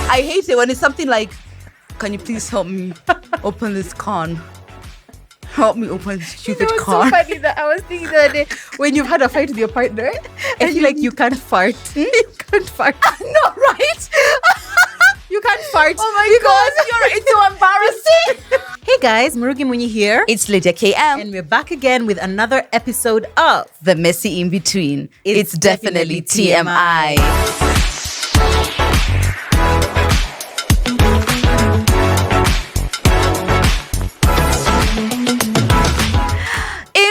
I hate it when it's something like, can you please help me open this con? Help me open this stupid con. So funny that I was thinking the other day, when you've had a fight with your partner and you're like, you can't fart. You can't fart. No, right? You can't fart. Oh my God, it's so embarrassing. Hey guys, Murugi Munyi here. It's Lydia KM. And we're back again with another episode of The Messy In Between. It's definitely TMI.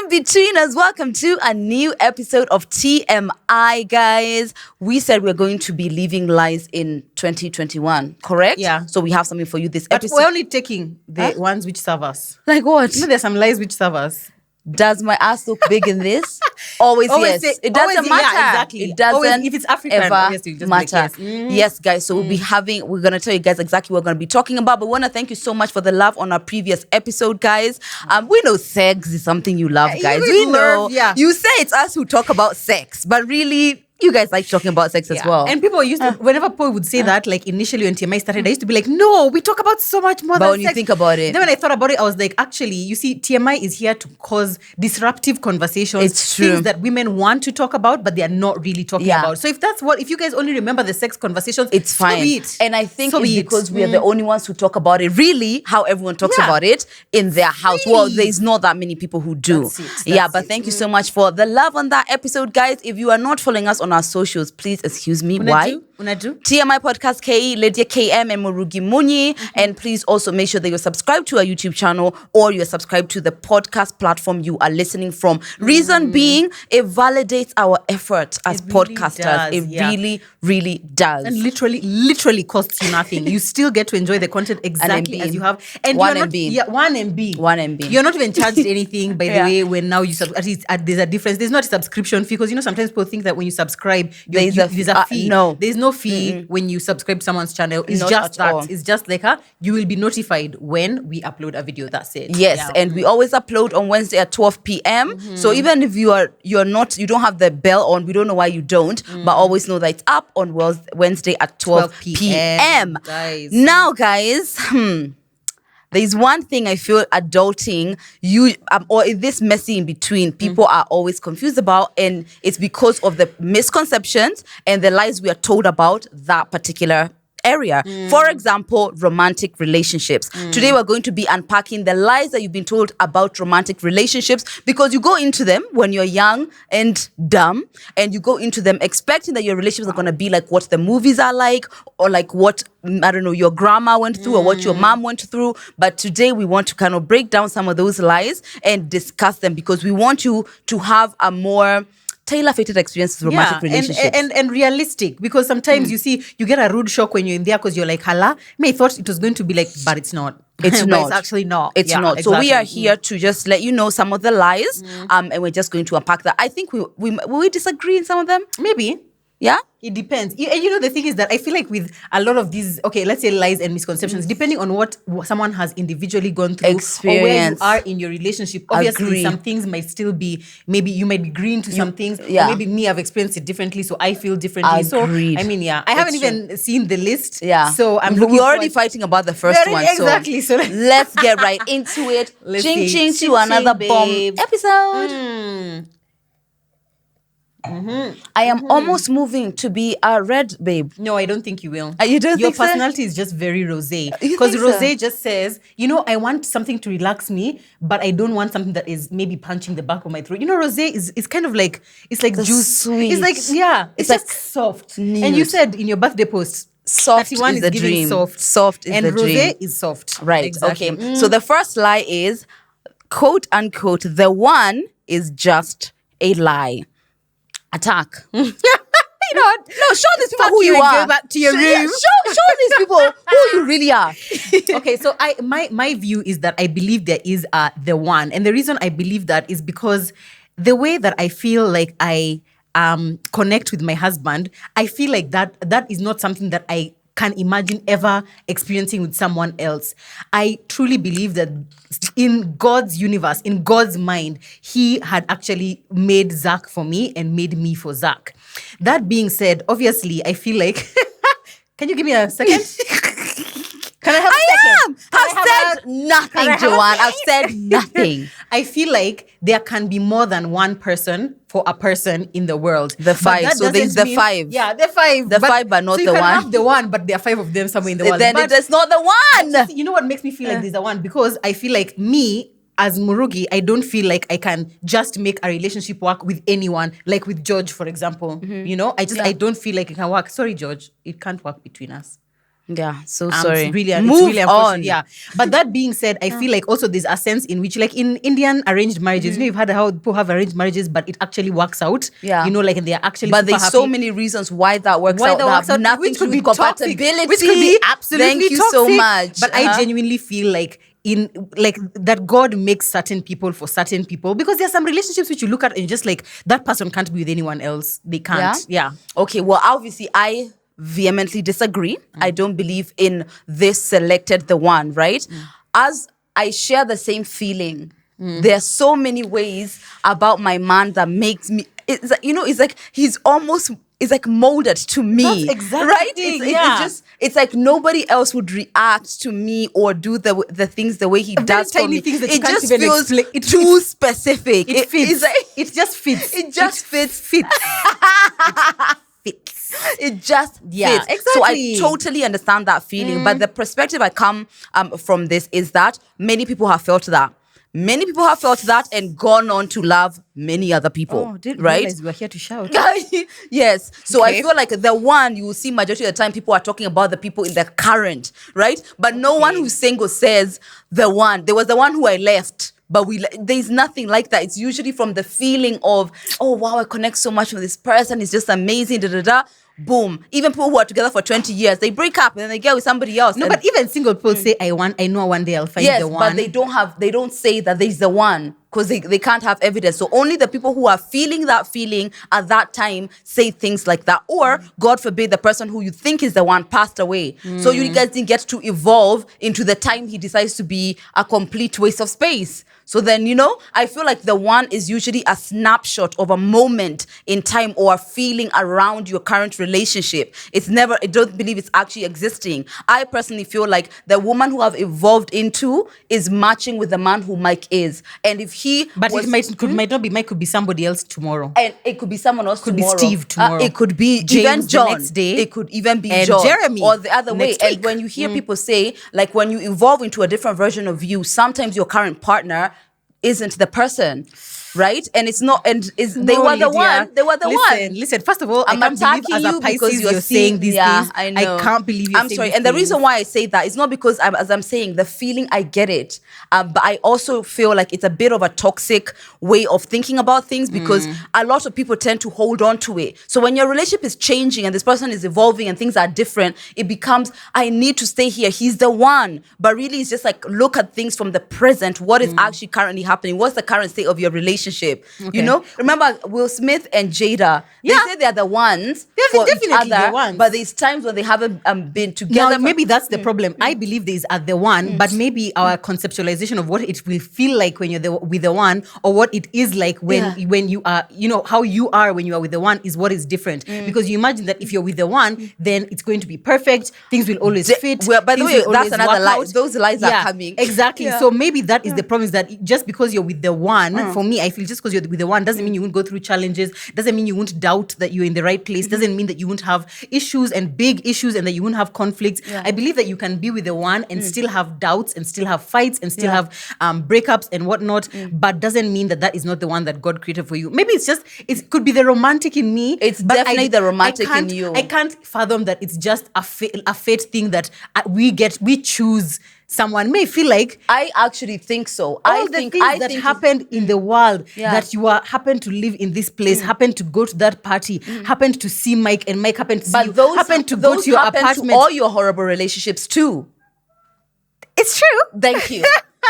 Betweeners, welcome to a new episode of TMI, guys. We said we're going to be leaving lies in 2021, correct? Yeah. So we have something for you this But episode. we're only taking the ones which serve us. Like what? You know, there's some lies which serve us. Does my ass look big in this? Always yes. It doesn't matter. Yeah, exactly. It doesn't always, if it's African, ever obviously, just matter. like yes. Yes, guys. So we're going to tell you guys exactly what we're going to be talking about. But we want to thank you so much for the love on our previous episode, guys. We know sex is something you love, guys. We know. Yeah. You say it's us who talk about sex, but really, you guys like talking about sex as well. And people used to, whenever Paul would say that, like initially when TMI started, I used to be like, no, we talk about so much more but than when sex. you think about it. Then when I thought about it, I was like, actually, you see, TMI is here to cause disruptive conversations. It's true. Things that women want to talk about, but they are not really talking Yeah. about. So if you guys only remember the sex conversations, it's fine. So be it. And I think So it's be it. because we are the only ones who talk about it, really, how everyone talks Yeah. about it in their house. Really? Well, there's not that many people who do. That's But it. thank you so much for the love on that episode, guys. If you are not following us on our socials, please excuse me. Why? Unadu? TMI Podcast KE, Lydia KM, and Murugi Munyi. And please also make sure that you're subscribed to our YouTube channel or you're subscribed to the podcast platform you are listening from. Reason being, it validates our effort as It really podcasters. does, It yeah. really does. And literally costs you nothing. You still get to enjoy the content exactly MB. as you have. And 1 you're not, MB. Yeah, 1 MB. 1 MB. You're not even charged anything, by the Yeah. way, when now you at least there's a difference. There's not a subscription fee, because sometimes people think that when you subscribe, there's a fee. No. There's no fee when you subscribe to someone's channel. It's Not just at that. all. It's just like you will be notified when we upload a video. That's it. Yes, Yeah. and we always upload on Wednesday at 12 p.m. So even if you don't have the bell on, we don't know why you don't, but always know that it's up on Wednesday at 12 p.m. Guys. Now, guys, there's one thing I feel adulting, or this messy in between, people are always confused about, and it's because of the misconceptions and the lies we are told about that particular area. For example, romantic relationships. Today we're going to be unpacking the lies that you've been told about romantic relationships, because you go into them when you're young and dumb, and you go into them expecting that your relationships are going to be like what the movies are like, or like what, I don't know, your grandma went through or what your mom went through. But today we want to kind of break down some of those lies and discuss them, because we want you to have a more tailor-fitted experience with romantic relationships. And realistic, because sometimes you see, you get a rude shock when you're in there, because you're like, hala, I thought it was going to be like, but it's not. It's But not. It's actually not. It's Yeah, not. So we are exactly. here to just let you know some of the lies, and we're just going to unpack that. I think will we disagree in some of them? Maybe. Yeah? It depends. And the thing is that I feel like with a lot of these, let's say lies and misconceptions, depending on what someone has individually gone through, or where you Experience. are in your relationship, obviously Agree. some things might still be, maybe you might be green to some things, yeah. or maybe me, I've experienced it differently, so I feel differently. Agreed. So, I mean, yeah, I haven't It's even seen the list. Yeah. So I'm We're looking already forward- fighting about the first one. Exactly. So Let's get right into it. Let's Ching see. ching to Ching, another ching, bomb babes. episode. I am almost moving to be a red babe. No, I don't think you will. You don't Your think so? personality is just very rosé. You Because think so? rosé just says, I want something to relax me, but I don't want something that is maybe punching the back of my throat. Rosé is kind of like, it's like The juice. sweet. It's like, yeah, it's like just soft. nude. And you said in your birthday post, Soft 31 is the giving dream. soft. Soft is and the rosé dream. is soft. Right. Exactly. Okay. So the first lie is, quote unquote, the one is just a lie. Attack. You know what? No, show these people Fuck who you and are. Go back to your Yeah, room. show these people who you really are. Okay, so my view is that I believe there is the one, and the reason I believe that is because the way that I feel like I connect with my husband, I feel like that is not something that I can imagine ever experiencing with someone else. I truly believe that in God's universe, in God's mind, he had actually made Zach for me and made me for Zach. That being said, obviously, I feel like Can you give me a second? Can I have a second? I've said nothing, Joanne. I've said nothing. I feel like there can be more than one person for a person in the world. The five. But that So there's doesn't the mean- five. Yeah, the five. The five, but not so you the can one. have the one, but there are five of them somewhere in the world. Then But it is not the one. you know what makes me feel like there's a one? Because I feel like me, as Murugi, I don't feel like I can just make a relationship work with anyone, like with George, for example. You know, I don't feel like it can work. Sorry, George, it can't work between us. Yeah, so It's sorry. really Move unfortunate. on. Yeah. But that being said, I feel like also there's a sense in which, like in Indian arranged marriages, you know, you've had how people have arranged marriages, but it actually works out. Yeah. You know, like, and they're actually But super there's happy. so many reasons why that works out. That works out, Nothing which to could do be with toxic, compatibility. which could be absolutely Thank you toxic. so much. But I genuinely feel like that God makes certain people for certain people, because there's some relationships which you look at and you're just like, that person can't be with anyone else. They can't. Yeah. Okay, well, obviously, I vehemently disagree. I don't believe in this selected the one, right? As I share the same feeling, there are so many ways about my man that makes me, it's like, you know, it's like he's almost, it's like molded to me. That's exactly right? the thing, It's yeah. just, it's like nobody else would react to me or do the things the way he does for tiny me. things that you It can't just even feels explain. It too specific. It fits. It's like, It just fits. it just fits. Fits. It just Yeah, fits. So I exactly. totally understand that feeling. But the perspective I come from this is that many people have felt that. Many people have felt that and gone on to love many other people. Oh, didn't right? realize we were here to shout. Yes. So I Okay. feel like the one, you will see majority of the time people are talking about the people in the current, right? But no one who's single says the one. There was the one who I left. But there's nothing like that. It's usually from the feeling of, oh wow, I connect so much with this person. It's just amazing. Da da da. Boom. Even people who are together for 20 years, they break up and then they get with somebody else. No, And- but even single people say, I know one day I'll find yes, the one. but they don't say that there's the one because they can't have evidence. So only the people who are feeling that feeling at that time say things like that. Or God forbid, the person who you think is the one passed away. So you guys didn't get to evolve into the time he decides to be a complete waste of space. So then, you know, I feel like the one is usually a snapshot of a moment in time or a feeling around your current relationship. I don't believe it's actually existing. I personally feel like the woman who I've evolved into is matching with the man who Mike is. And if he But was, it might not be Mike, could be somebody else tomorrow. and it could be someone else Could be tomorrow. Steve tomorrow. It could be James even the John. next day. It could even be And John. Jeremy Or the other way. next And week. when you hear people say, like when you evolve into a different version of you, sometimes your current partner isn't the person, right? And it's not, and they were the one. They were the one. Listen, first of all, I'm I can't believe attacking as a you because Pisces you're you're saying these things. I know. I can't believe you're I'm saying sorry. these And the things. reason why I say that is not because as I'm saying, the feeling, I get it. But I also feel like it's a bit of a toxic way of thinking about things because a lot of people tend to hold on to it. So when your relationship is changing and this person is evolving and things are different, it becomes, I need to stay here. He's the one. But really, it's just like, look at things from the present. What is actually currently happening? What's the current state of your relationship? Okay. You know? Remember Will Smith and Jada? They Yeah. say they're the ones They're for each definitely other, the ones. but there's times when they haven't been together. Now, maybe that's the problem. I believe there's at the one, but maybe our conceptualization of what it will feel like when you're with the one, or what it is like when you are, you know, how you are when you are with the one is what is different. Because you imagine that if you're with the one, then it's going to be perfect. Things will always fit. Well, by the things way, will that's always another work lie. out. Those lies are coming. Exactly. Yeah. So maybe that is the problem, is that just because you're with the one, for me, I feel just because you're with the one doesn't mean you won't go through challenges, doesn't mean you won't doubt that you're in the right place, doesn't mean that you won't have issues and big issues and that you won't have conflicts. Yeah. I believe that you can be with the one and still have doubts and still have fights and still have breakups and whatnot, but doesn't mean that that is not the one that God created for you. Maybe it could be the romantic in me. It's but definitely the romantic in you. I can't fathom that it's just a fate thing that we choose someone. May feel like I actually think so. all the things that happened in the world, Yeah. that you happened to live in this place, happened to go to that party, happened to see Mike, and Mike happened to see you, those happened to go to your happen apartment. to all your horrible relationships too. It's true. Thank you.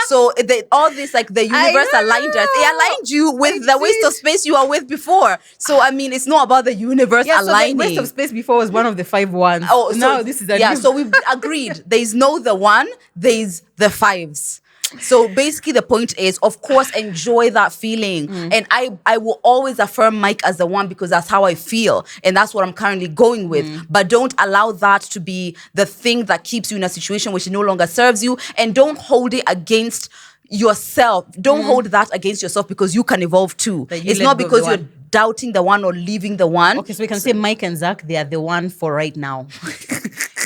So all this, like the universe know. aligned us. It aligned you with I the waste did. of space you were with before. So I mean, it's not about the universe Yeah, so the aligning. waste of space before was one of the 5 ones. Oh, so now this is a new. So we've agreed. There's no the one. There's the fives. So basically the point is, of course, enjoy that feeling. And I will always affirm Mike as the one because that's how I feel. And that's what I'm currently going with. But don't allow that to be the thing that keeps you in a situation which no longer serves you. And don't hold it against yourself. Don't hold that against yourself because you can evolve too. It's not because you're doubting the one or leaving the one. Okay, so we can say Mike and Zach, they are the one for right now.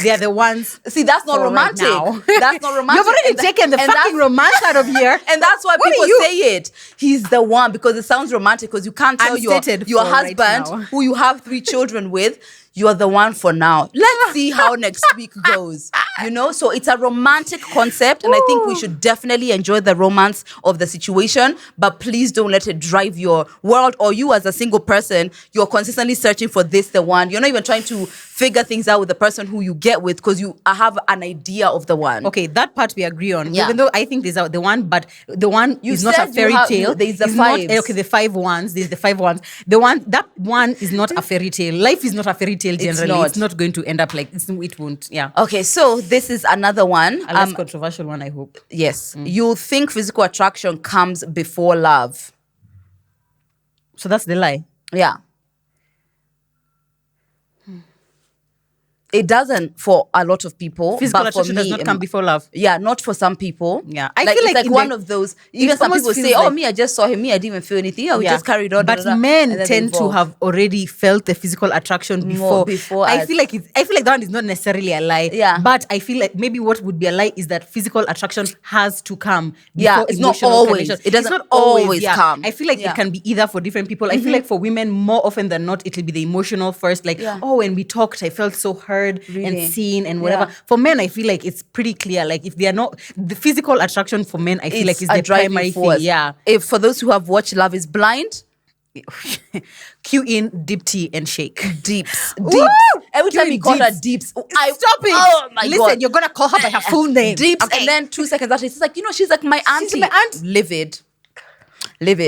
They are the ones. See, that's not romantic. Right that's not romantic. You've already taken the fucking romance out of here. And that's why What people are you? say it. He's the one because it sounds romantic because you can't tell your Unstated for right husband now. who you have 3 children with, you're the one for now. Let's see how next week goes. So it's a romantic concept, and I think we should definitely enjoy the romance of the situation, but please don't let it drive your world, or you as a single person, you're consistently searching for the one. You're not even trying to figure things out with the person who you get with because you have an idea of the one. Okay, that part we agree on. Yeah. Even though I think there's the one, but the one You is not a said fairy tale. there's the It's not- fives. okay, the 5 ones. There's the 5 ones. That one is not a fairy tale. Life is not a fairy tale generally. not. It's not going to end up like it won't. Yeah. Okay, so this is another one. A less controversial one, I hope. Yes. You think physical attraction comes before love. So that's the lie. Yeah. It doesn't for a lot of people. Physical but for attraction does me, not come before love. Yeah, not for some people. Yeah. I I feel feel like like in one the- of those. Even it some almost people feels say, "Oh, like- me, I just saw him. Me, I didn't even feel anything. Oh, we just carried on." But da, da, da, men and then tend to evolve. have already felt the physical attraction before. before I us. feel like that one is not necessarily a lie. Yeah. But I feel like maybe what would be a lie is that physical attraction has to come. Yeah, before it's not emotional always. connection. It doesn't It's not always yeah. come. I feel like Yeah. it can be either for different people. I feel like for women, more often than not, it'll be the emotional first. Like, Yeah. oh, when we talked, I felt so heard Really? and seen and whatever. Yeah. For men, I feel like it's pretty clear. Like if they are not the physical attraction for men, I feel like It's is a the driving primary force. thing. Yeah. If for those who have watched Love Is Blind, Cue in dip tea and shake. deeps. Woo! Every time Doing he called her deeps. deeps, Stop it. Oh my Listen, god! you're gonna call her by her full name. Deeps, Okay. and then 2 seconds after, she's like, she's like my auntie. my aunt. Livid.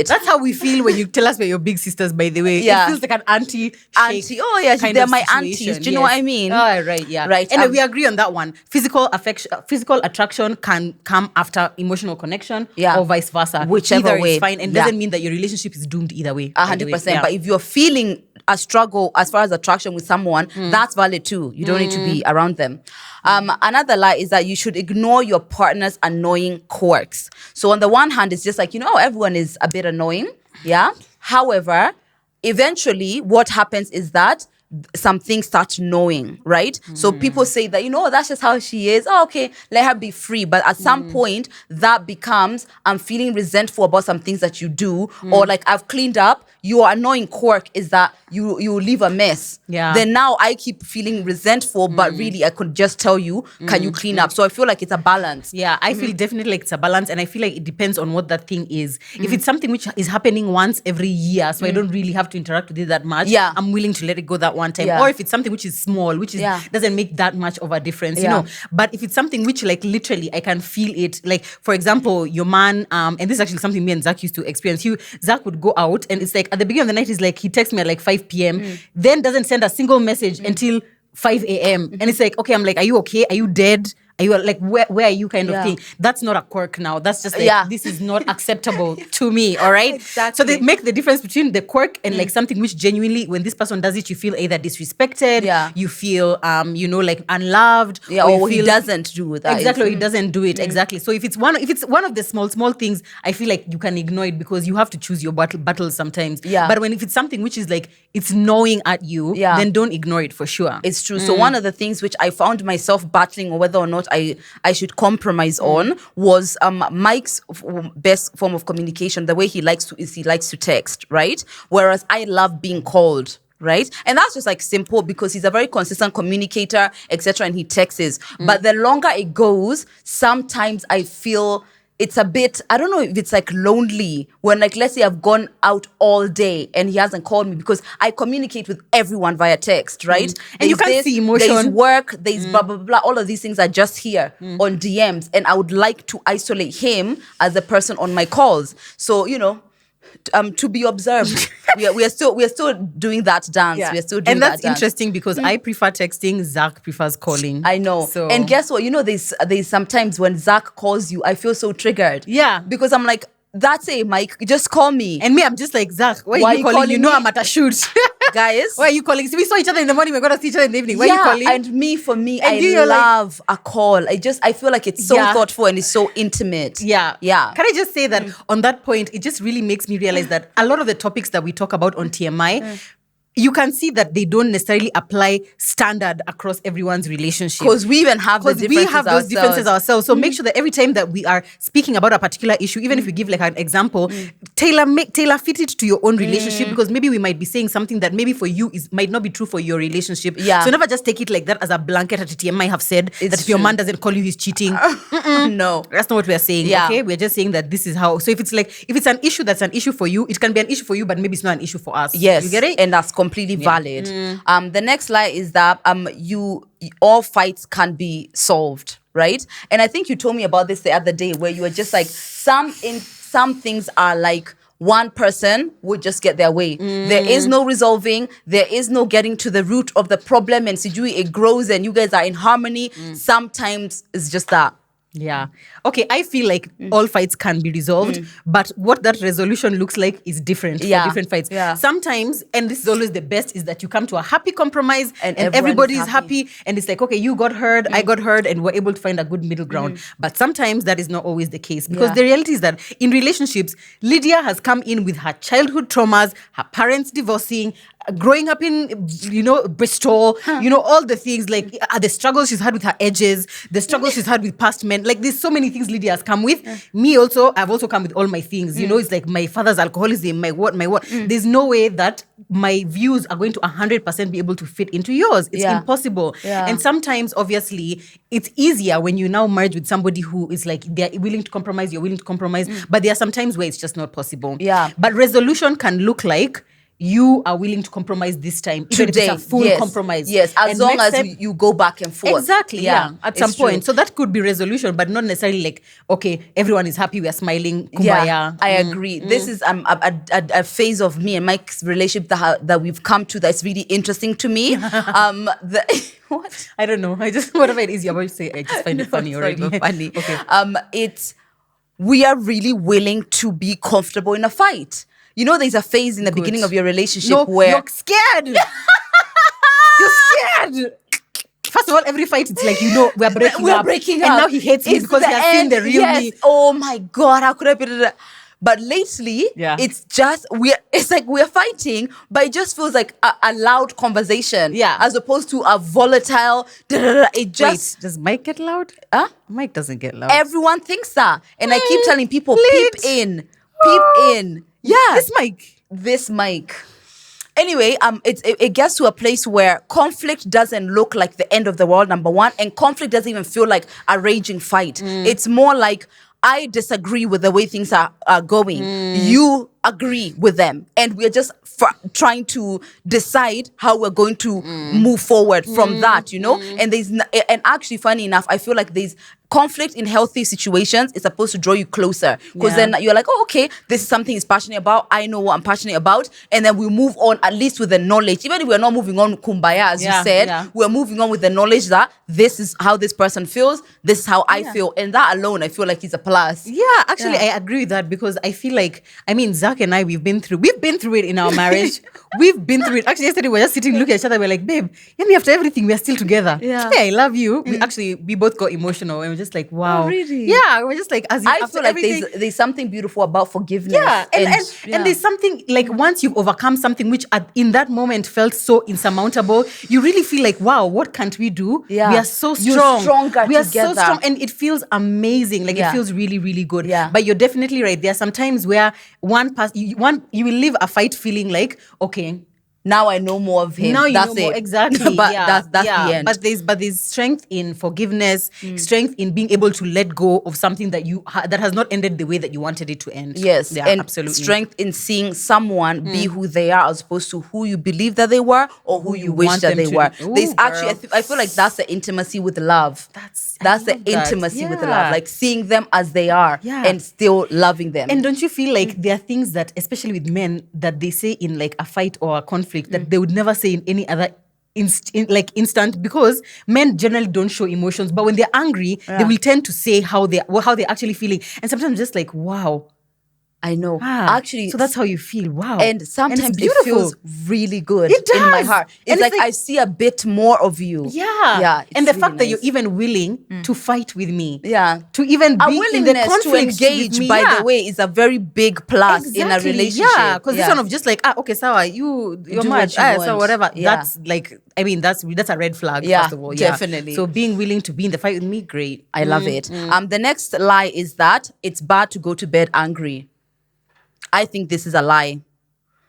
That's how we feel when you tell us we're your big sisters, by the way. Yeah. It feels like an auntie. Auntie. Oh, yeah, kind they're of my situation. aunties. Do you know what I mean? Oh, right, yeah. Right, Anyway, we agree on that one. Physical attraction can come after emotional connection Yeah. or vice versa. Whichever either way. is fine and Yeah. doesn't mean that your relationship is doomed either way. by the way. 100%. Yeah. But if you're feeling a struggle as far as attraction with someone, that's valid too. You don't need to be around them. Another lie is that you should ignore your partner's annoying quirks. So on the one hand, it's just like, everyone is a bit annoying. Yeah. However, eventually what happens is that some things start knowing, right? So people say that, that's just how she is. Oh, okay, let her be free. But at some point, that becomes, I'm feeling resentful about some things that you do, or like I've cleaned up. Your annoying quirk is that you leave a mess. Yeah. Then now I keep feeling resentful, but really I could just tell you, can you clean up? So I feel like it's a balance. Yeah, I feel definitely like it's a balance, and I feel like it depends on what that thing is. If it's something which is happening once every year, so I don't really have to interact with it that much, Yeah. I'm willing to let it go that one time. Yeah. Or if it's something which is small, which is Yeah. doesn't make that much of a difference, Yeah. But if it's something which like literally I can feel it, like for example, your man, and this is actually something me and Zach used to experience. Zach would go out, and it's like at the beginning of the night, he's like he texts me at like 5 p.m. Then doesn't send a single message until 5 a.m. And it's like, okay, I'm like, are you okay? Are you dead? Are you like, where are you kind of Yeah. thing? That's not a quirk now. That's just like, Yeah. this is not acceptable to me, all right? Exactly. So they make the difference between the quirk and like something which genuinely, when this person does it, you feel either disrespected, Yeah. you feel, like unloved. Yeah, you or he feel- doesn't do that. Exactly, or he doesn't do it. Exactly. So if it's one of the small things, I feel like you can ignore it because you have to choose your battles sometimes. Yeah. But if it's something which is like it's gnawing at you, Yeah. then don't ignore it for sure. It's true. So one of the things which I found myself battling, or whether or not I should compromise on, was Mike's best form of communication. The way he likes to text, right? Whereas I love being called. Right? And that's just like simple because he's a very consistent communicator, etc. And he texts. But the longer it goes, sometimes I feel it's a bit, I don't know if it's like lonely when, like, let's say I've gone out all day and he hasn't called me, because I communicate with everyone via text, right? And you There's can't see emotion. There's work, there's blah, blah, blah. All of these things are just here on DMs. And I would like to isolate him as a person on my calls. So, To be observed. we are still doing that dance. We are still doing and that's that dance. interesting because I prefer texting. Zach prefers calling. I know. So And guess what? You know, there's sometimes when Zach calls you, I feel so triggered. Yeah. Because I'm like, that's it, Mike. Just call me. and me, I'm just like, Zach, why Why are you calling? You know me? I'm at a shoot. Guys. Why are you calling? So we saw each other in the morning. We're gonna see each other in the evening. Why are you calling? And me, for me, And you, I you're like- love a call. I feel like it's so Yeah. thoughtful and it's so intimate. Yeah. Yeah. Can I just say that on that point, it just really makes me realize that a lot of the topics that we talk about on TMI, you can see that they don't necessarily apply standard across everyone's relationship. Because we even have the Because differences we have those differences ourselves. So Mm. make sure that every time that we are speaking about a particular issue, even if we give like an example, tailor fit it to your own relationship, because maybe we might be saying something that maybe for you might not be true for your relationship. Yeah. So never just take it like that as a blanket at TMI have said It's that if your true. man doesn't call you, he's cheating. No. That's not what we're saying. Yeah. Okay, we're just saying that this is how. So if it's an issue that's an issue for you, it can be an issue for you, but maybe it's not an issue for us. Yes, you get it. and that's completely valid. The next lie is that all fights can be solved, right? And I think you told me about this the other day, where you were just like, some things are like one person would just get their way. There is no resolving. There is no getting to the root of the problem, and Sijui, it grows, and you guys are in harmony. Sometimes it's just that. Yeah. Okay, I feel like all fights can be resolved, but what that resolution looks like is different Yeah. for different fights. Yeah. Sometimes, and this is always the best, is that you come to a happy compromise and everyone everybody is is happy, and it's like, okay, you got heard, I got heard, and we're able to find a good middle ground. But sometimes that is not always the case, because Yeah. the reality is that in relationships, Lydia has come in with her childhood traumas, her parents divorcing, growing up in, Bristol, all the things, like the struggles she's had with her edges, the struggles she's had with past men. Like, there's so many things Lydia has come with. Me also, I've also come with all my things. It's like my father's alcoholism, my what. There's no way that my views are going to 100% be able to fit into yours. It's Yeah. impossible. Yeah. And sometimes, obviously, it's easier when you now merge with somebody who is like, they're willing to compromise, you're willing to compromise. But there are some times where it's just not possible. Yeah. But resolution can look like, you are willing to compromise this time, even Today, if it's a full yes. compromise. Yes, as And long next as step- you go back and forth. Exactly, yeah. At some it's true. point. So that could be resolution, but not necessarily like, okay, everyone is happy, we are smiling, kumbaya. Yeah, I agree. This is a phase of me and Mike's relationship that we've come to that's really interesting to me. What? I don't know. Whatever it is you're about to say, I just find it funny It's not already. even funny. Okay. We are really willing to be comfortable in a fight. There's a phase in the beginning of your relationship No, where you're scared. You're scared. First of all, every fight, it's like, we're breaking up. breaking and up. now he hates me It's because the he has seen end. the real yes. me. Oh my God, how could I put it? But lately, Yeah. it's just it's like we're fighting, but it just feels like a loud conversation, Yeah. as opposed to a volatile. It just Wait, does Mike get loud? Huh? Mike doesn't get loud. everyone thinks that, and I keep telling people, Lit. peep in. Yeah, This Mike. this mic. Anyway, it gets to a place where conflict doesn't look like the end of the world, number one, and conflict doesn't even feel like a raging fight. It's more like, I disagree with the way things are going. You agree with them, and we're just trying to decide how we're going to move forward from that. And and actually, funny enough, I feel like there's conflict in healthy situations is supposed to draw you closer, because Yeah. then you're like, oh, okay, this is something he's passionate about. I know what I'm passionate about, and then we move on at least with the knowledge. Even if we're not moving on kumbaya, as you Yeah, said, yeah. we're moving on with the knowledge that this is how this person feels, this is how I feel, and that alone, I feel like is a plus. Yeah, actually, I agree with that, because I feel like, Zach and I, we've been through it in our marriage. We've been through it. Actually, yesterday we were just sitting looking at each other. We're like, babe, after everything, we're still together. Yeah. Hey, I love you. We both got emotional, and we're just like, wow. Oh, really? Yeah, we're just like, I after feel like everything. there's something beautiful about forgiveness. Yeah, and there's something like, once you've overcome something which in that moment felt so insurmountable, you really feel like, wow, what can't we do? Yeah. We are so You're strong. stronger We are so together. strong, and it feels amazing. Like, Yeah. it feels really, really good. Yeah. But you're definitely right. There are some times where you will leave a fight feeling like, okay, Now I know more of him. now you That's know more. it. Exactly. But yeah. that's yeah. the end. But there's strength in forgiveness, strength in being able to let go of something that that has not ended the way that you wanted it to end. Yes, yeah, and absolutely. strength in seeing someone be who they are, as opposed to who you believe that they were or who you wish want that them they to were. be. Ooh, There's actually, girl. I feel like that's the intimacy with love. That's That's the love that. intimacy with the Yeah. love, like seeing them as they are Yeah. and still loving them. And don't you feel like there are things that, especially with men, that they say in like a fight or a conflict that they would never say in any other instant, because men generally don't show emotions, but when they're angry, they will tend to say how they're actually feeling, and sometimes just like, wow, I know. ah, Actually, so that's how you feel. Wow. and sometimes it's it beautiful. feels really good It in my does. heart. And It's it's like like- I see a bit more of you. Yeah. it's And the really fact that you're nice. even willing to fight with me. Yeah. To even A be in the willingness to conflict engage, with me. by yeah. the way, is a very big plus in a relationship. Yeah, because this one of just like, okay, Sawa, you're Do mad, what you so want. whatever. Yeah. That's like, I mean, that's a red flag, Yeah, first of all. Yeah, definitely. So being willing to be in the fight with me, great. I love it. The next lie is that it's bad to go to bed angry. I think this is a lie.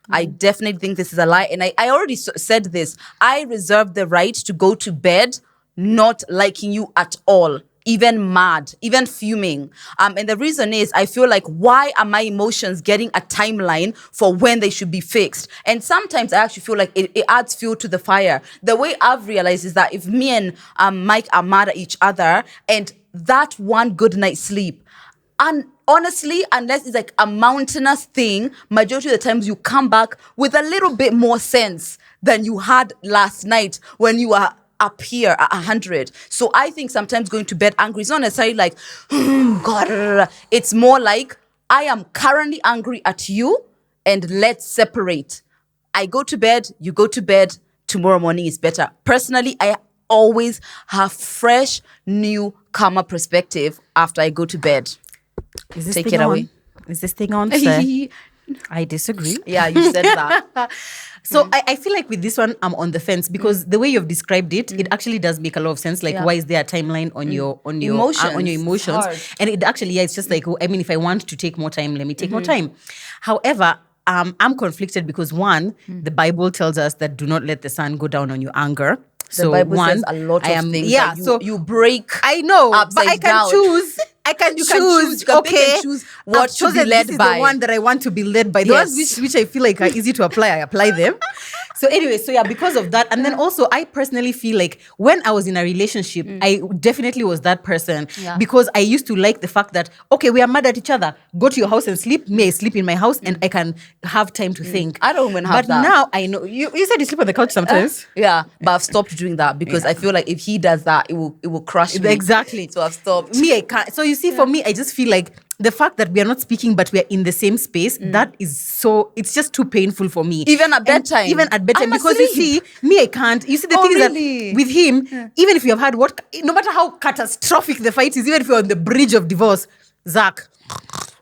I definitely think this is a lie. And I already said this. I reserve the right to go to bed not liking you at all, even mad, even fuming. And the reason is I feel like, why are my emotions getting a timeline for when they should be fixed? And sometimes I actually feel like it adds fuel to the fire. The way I've realized is that if me and Mike are mad at each other, and that one good night's sleep, and honestly, unless it's like a mountainous thing, majority of the times you come back with a little bit more sense than you had last night when you were up here at 100. So I think sometimes going to bed angry is not necessarily like, God. It's more like, I am currently angry at you and let's separate. I go to bed, you go to bed, tomorrow morning is better. Personally, I always have fresh, new, calmer perspective after I go to bed. Is this Take thing it on? away. Is this thing on, sir? I disagree. Yeah, you said that. So I feel like with this one, I'm on the fence because the way you've described it, it actually does make a lot of sense. Like, Yeah. why is there a timeline on your Emotions. on your emotions? Hard. And it actually, yeah, it's just like, oh, I mean, if I want to take more time, let me take more time. However, I'm conflicted because one, the Bible tells us that do not let the sun go down on your anger. The Bible says a lot of things. Yeah, that so you break. I know, but upside I can down. choose. You can choose. You can pick Okay, and choose what I've to be chosen led this by. is the one that I want to be led by. The ones Yes. which I feel like are easy to apply, I apply them. So anyway, so yeah, because of that, and then also I personally feel like when I was in a relationship, I definitely was that person Yeah. because I used to like the fact that, okay, we are mad at each other. Go to your house and sleep. Me, I sleep in my house and I can have time to think. I don't even have but that. now I know you said you sleep on the couch sometimes. Yeah, but I've stopped doing that because I feel like if he does that, it will crush me. Exactly. So I've stopped. Me, I can't. So you see, for me, I just feel like the fact that we are not speaking, but we are in the same space, that is so, it's just too painful for me. Even at And bedtime. Even at bedtime. I'm Because you asleep. see, me, I can't. You see, the Oh, thing really? is that with him, even if you have had no matter how catastrophic the fight is, even if you're on the bridge of divorce, Zach,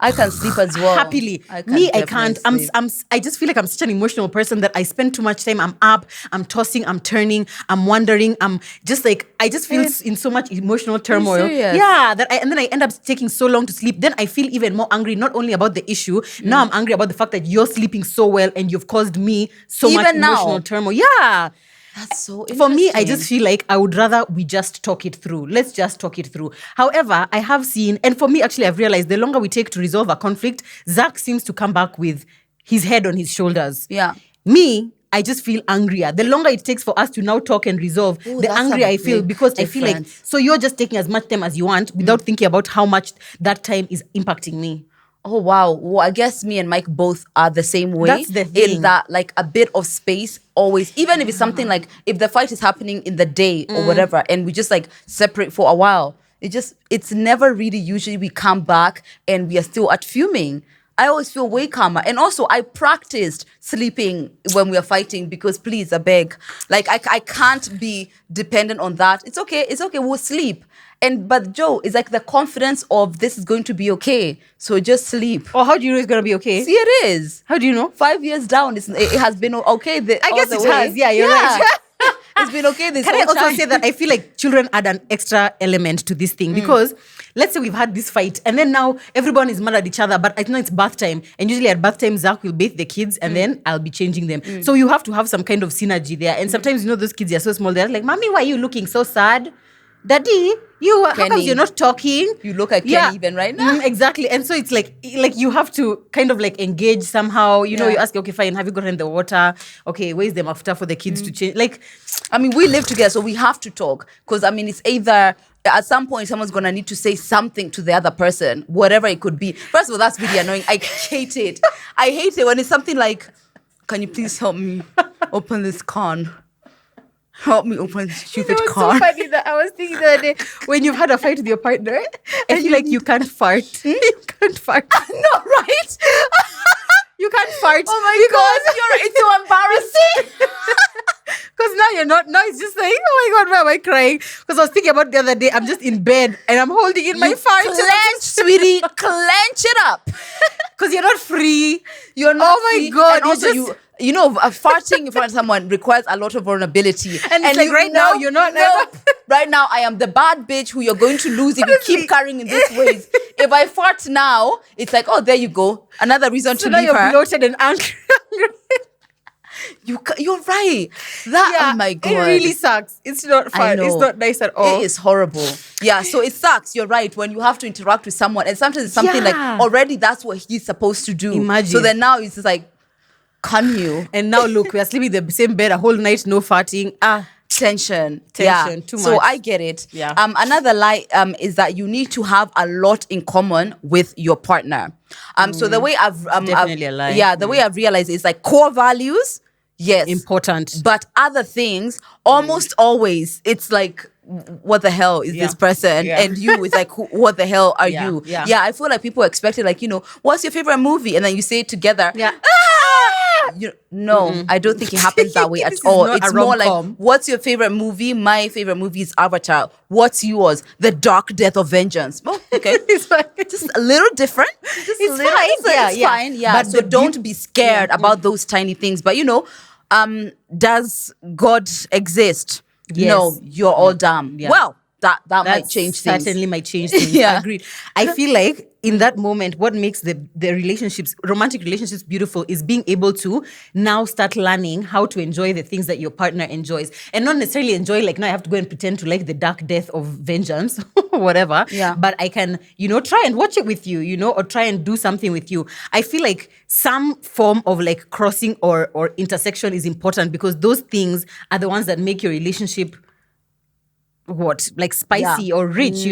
I can sleep as well. happily. I I can't. definitely sleep. I just feel like I'm such an emotional person that I spend too much time. I'm up, I'm tossing, I'm turning, I'm wondering. I'm just like, I just feel in so much emotional turmoil. serious? Yeah, and then I end up taking so long to sleep. Then I feel even more angry, not only about the issue. Now I'm angry about the fact that you're sleeping so well and you've caused me so much Even now? emotional turmoil. Yeah. That's so For me, I interesting. just feel like I would rather we just talk it through. Let's just talk it through. However, I have seen, and for me, actually, I've realized the longer we take to resolve a conflict, Zach seems to come back with his head on his shoulders. Yeah. Me, I just feel angrier. The longer it takes for us to now talk and resolve, Ooh, the that's a angrier I feel big because I feel like, difference. so you're just taking as much time as you want without thinking about how much that time is impacting me. Oh wow. Well, I guess me and Mike both are the same way. That's the thing. In that, like, a bit of space always, even if it's something like if the fight is happening in the day or whatever, and we just like separate for a while. It's never really usually we come back and we are still at fuming. I always feel way calmer. And also I practiced sleeping when we are fighting because please, I beg. Like I can't be dependent on that. It's okay, we'll sleep. But Joe, it's like the confidence of this is going to be okay. So just sleep. Or how do you know it's going to be okay? See, it is. How do you know? 5 years down, it has been okay. I guess it has. Yeah, you're right. It's been okay this Can I whole also time. say that I feel like children add an extra element to this thing because let's say we've had this fight and then now everyone is mad at each other, but I know it's bath time. And usually at bath time, Zach will bathe the kids and then I'll be changing them. So you have to have some kind of synergy there. And sometimes, those kids are so small. They're like, Mommy, why are you looking so sad? Daddy, how come Kenny. you're not talking? You look like Kenny even right now. Exactly. And so it's like you have to kind of like engage somehow. You Yeah. ask, okay, fine, have you gotten the water? Okay, where's the after for the kids to change? Like, I mean, we live together, so we have to talk. Because, I mean, it's either at some point someone's gonna need to say something to the other person, whatever it could be. First of all, that's really annoying. I hate it. I hate it when it's something like, "Can you please help me open this can? Help me open this stupid It was can." so funny that I was thinking the other day when you've had a fight with your partner and you can't fart. You can't fart. No, right? You can't fart. Oh my God, it's so embarrassing. Because now you're not. Now it's just like, oh my God, why am I crying? Because I was thinking about the other day. I'm just in bed and I'm holding in my fart. Clench, sweetie, clench it up. Because you're not free. You're not. Oh my free. God, And also, you know, farting in front of someone requires a lot of vulnerability. And it's like right now, you're not. No, right now, I am the bad bitch who you're going to lose if you keep carrying in this ways. If I fart now, it's like, oh, there you go. Another reason So to now leave you're her. bloated and angry. You're right. Oh my God. It really sucks. It's not fun. know. It's not nice at all. It is horrible. Yeah, so it sucks. You're right. When you have to interact with someone, and sometimes it's something like Yeah. already that's what he's supposed to do. Imagine. So then now it's just like, can you? And now look, we are sleeping in the same bed a whole night, no farting. Tension. Tension, too So much. I get it. Yeah. Another lie is that you need to have a lot in common with your partner. So the way I've definitely a lie. Yeah, the way I've realized is like core values. Yes. Important. But other things, almost always, it's like, what the hell is this person? Yeah. And you, it's like, what the hell are Yeah, you? yeah. I feel like people expect it, like, what's your favorite movie? And then you say it together. Yeah. No, I don't think it happens that way at This is all. not It's a more like, rom-com. what's your favorite movie? My favorite movie is Avatar. What's yours? The Dark Death of Vengeance. Oh, okay. It's fine. Just a little different. Just It's a little, fine. It's Yeah. fine. Yeah. But So the don't be scared about those tiny things. But does God exist? Yes. No, you're all dumb. Yeah. Well, that might That change things. certainly might change things. Yeah. Agreed. I feel like in that moment, what makes the relationships, romantic relationships, beautiful is being able to now start learning how to enjoy the things that your partner enjoys, and not necessarily enjoy like now I have to go and pretend to like the dark death of vengeance, whatever. Yeah. But I can, try and watch it with you, or try and do something with you. I feel like some form of like crossing or intersection is important because those things are the ones that make your relationship like spicy Yeah. or rich,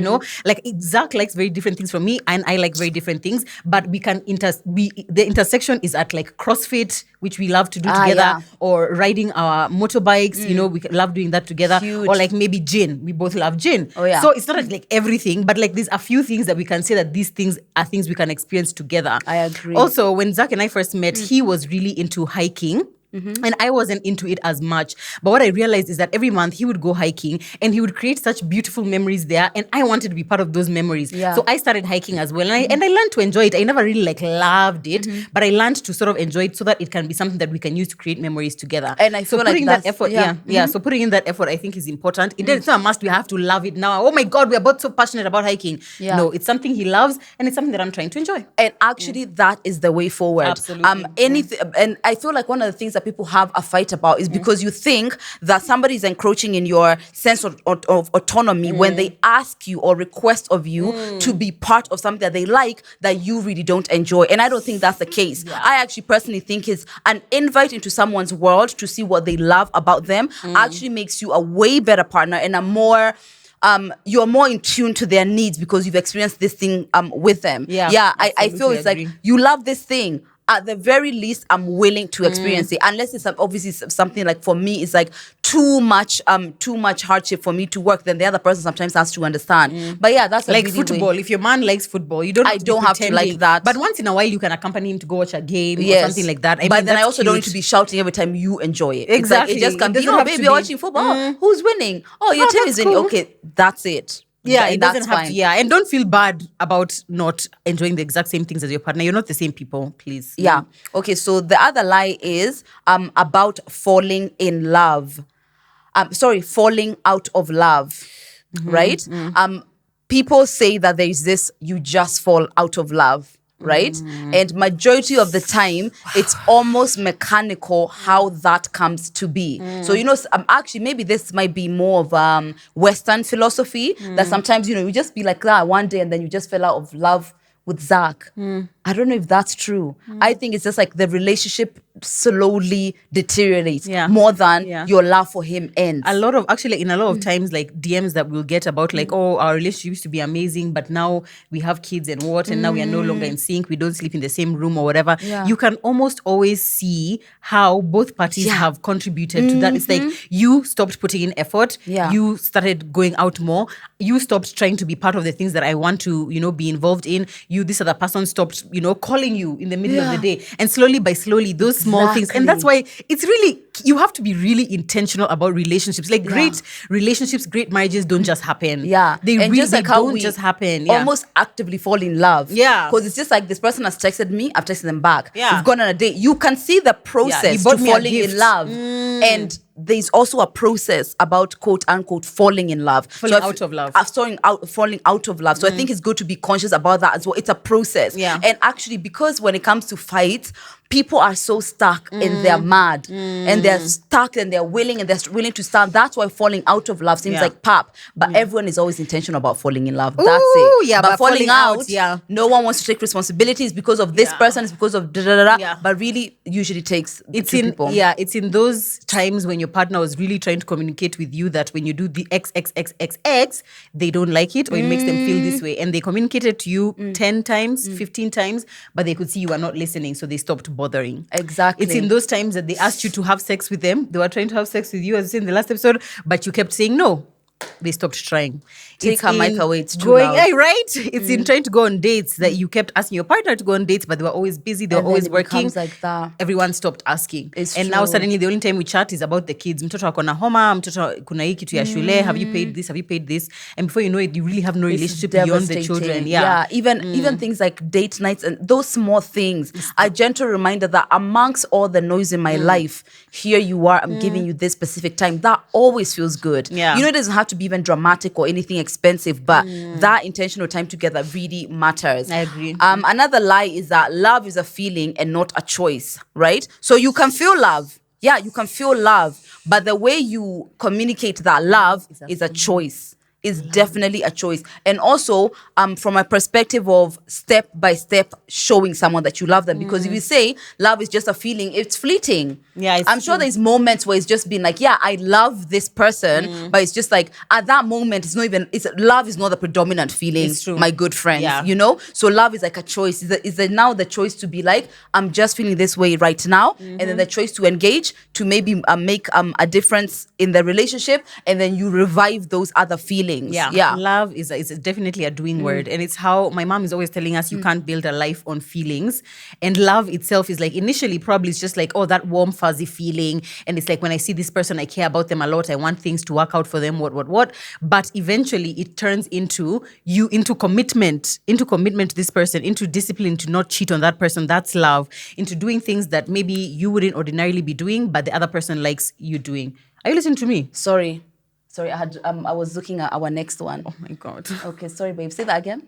like Zach likes very different things from me and I like very different things, but we can the intersection is at like CrossFit, which we love to do together, Yeah. or riding our motorbikes, we love doing that together. Huge. Or like maybe gin, we both love gin. Oh, yeah. So it's not like everything, but like there's a few things that we can say that these things are things we can experience together. I agree. Also, when Zach and I first met, he was really into hiking. And I wasn't into it as much. But what I realized is that every month he would go hiking and he would create such beautiful memories there. And I wanted to be part of those memories. Yeah. So I started hiking as well. And I learned to enjoy it. I never really like loved it, but I learned to sort of enjoy it so that it can be something that we can use to create memories together. And I so feel like putting that that's- effort, yeah. So putting in that effort, I think is important. It's not a must. We have to love it now. Oh my God, we are both so passionate about hiking. Yeah. No, it's something he loves and it's something that I'm trying to enjoy. And actually, that is the way forward. Absolutely. Anything, and I feel like one of the things that people have a fight about is because you think that somebody is encroaching in your sense of autonomy when they ask you or request of you to be part of something that they like that you really don't enjoy. And I don't think that's the case. I actually personally think it's an invite into someone's world to see what they love about them actually makes you a way better partner and a more you're more in tune to their needs because you've experienced this thing with them. I feel absolutely it's like agree. you love this thing. At the very least, I'm willing to experience it. Unless it's obviously something like for me, it's like too much hardship for me to work. Then the other person sometimes has to understand. But yeah, that's a Like really football. way. If your man likes football, you don't. I Have to don't be have to like pretending. that. But once in a while, you can accompany him to go watch a game or Yes. something like that. But then I that's also don't need cute. to be shouting every time you enjoy it. Exactly. It's like, it just can It be, doesn't have to baby, be- you're watching football. Who's winning? Oh, your Oh, team that's is winning. cool. Okay, that's it. Yeah, And it that's doesn't have fine. to. Yeah, and don't feel bad about not enjoying the exact same things as your partner. You're not the same people, please. Yeah. Okay. So the other lie is about falling in love. Falling out of love. Right? People say that there is this, you just fall out of love. Right? And majority of the time, it's almost mechanical how that comes to be. So, actually, maybe this might be more of Western philosophy that sometimes, you just be like that one day and then you just fell out of love with Zach. I don't know if that's true. I think it's just like the relationship slowly deteriorates more than your love for him ends. In a lot of times, like DMs that we'll get about like, oh, our relationship used to be amazing, but now we have kids and now we are no longer in sync. We don't sleep in the same room or whatever. You can almost always see how both parties have contributed to that. It's like you stopped putting in effort. You started going out more. You stopped trying to be part of the things that I want to, be involved in. This other person stopped, calling you in the middle of the day. And slowly by slowly, those small things. And that's why it's really, you have to be really intentional about relationships. Like great relationships, great marriages don't just happen. They and really just like how don't we just happen. almost actively fall in love. Because it's just like this person has texted me, I've texted them back. We've gone on a date. You can see the process to falling in love. And there's also a process about quote unquote falling in love. Falling out of love. Falling out of love. So I think it's good to be conscious about that as well. It's a process. And actually, because when it comes to fights, people are so stuck and they're mad and they're stuck and they're willing to stand. That's why falling out of love seems like pap. But everyone is always intentional about falling in love. That's it. Yeah, but falling out, no one wants to take responsibilities because of this person, it's because of But really, usually takes two people. It's in those times when your partner was really trying to communicate with you that when you do the XXXXX, they don't like it or it makes them feel this way. And they communicated to you 10 times, 15 times, but they could see you are not listening, so they stopped bothering. Exactly. It's in those times that they asked you to have sex with them. They were trying to have sex with you, as I said in the last episode, but you kept saying no. They stopped trying. Take her mic away. It's too loud. Right? It's in trying to go on dates that you kept asking your partner to go on dates, but they were always busy. They were always working. Like that. Everyone stopped asking. And now suddenly the only time we chat is about the kids. Mtoto ako na homa, mtoto kuna hii kitu ya shule. Have you paid this? Have you paid this? And before you know it, you really have no relationship beyond the children. Even things like date nights and those small things. A gentle reminder that amongst all the noise in my life, here you are, I'm giving you this specific time. That always feels good. It doesn't have to be even dramatic or anything expensive, but that intentional time together really matters. I agree. Another lie is that love is a feeling and not a choice, right? So you can feel love. Yeah, you can feel love, but the way you communicate that love is a choice. Is definitely a choice. And also from a perspective of step by step showing someone that you love them, because if you say love is just a feeling, it's fleeting. I'm sure there's moments where it's just been like, I love this person, but it's just like at that moment love is not the predominant feeling. It's true. My good friends, so love is like a choice. Is there now the choice to be like, I'm just feeling this way right now, and then the choice to engage, to maybe make a difference in the relationship, and then you revive those other feelings. Love is definitely a doing word, and it's how my mom is always telling us you can't build a life on feelings. And love itself is like, initially probably it's just like, oh, that warm fuzzy feeling, and it's like when I see this person I care about them a lot, I want things to work out for them, what, but eventually it turns into commitment to this person, into discipline to not cheat on that person. That's love. Into doing things that maybe you wouldn't ordinarily be doing, but the other person likes you doing. Are you listening to me? Sorry, I was looking at our next one. Oh my God. Okay, sorry, babe. Say that again.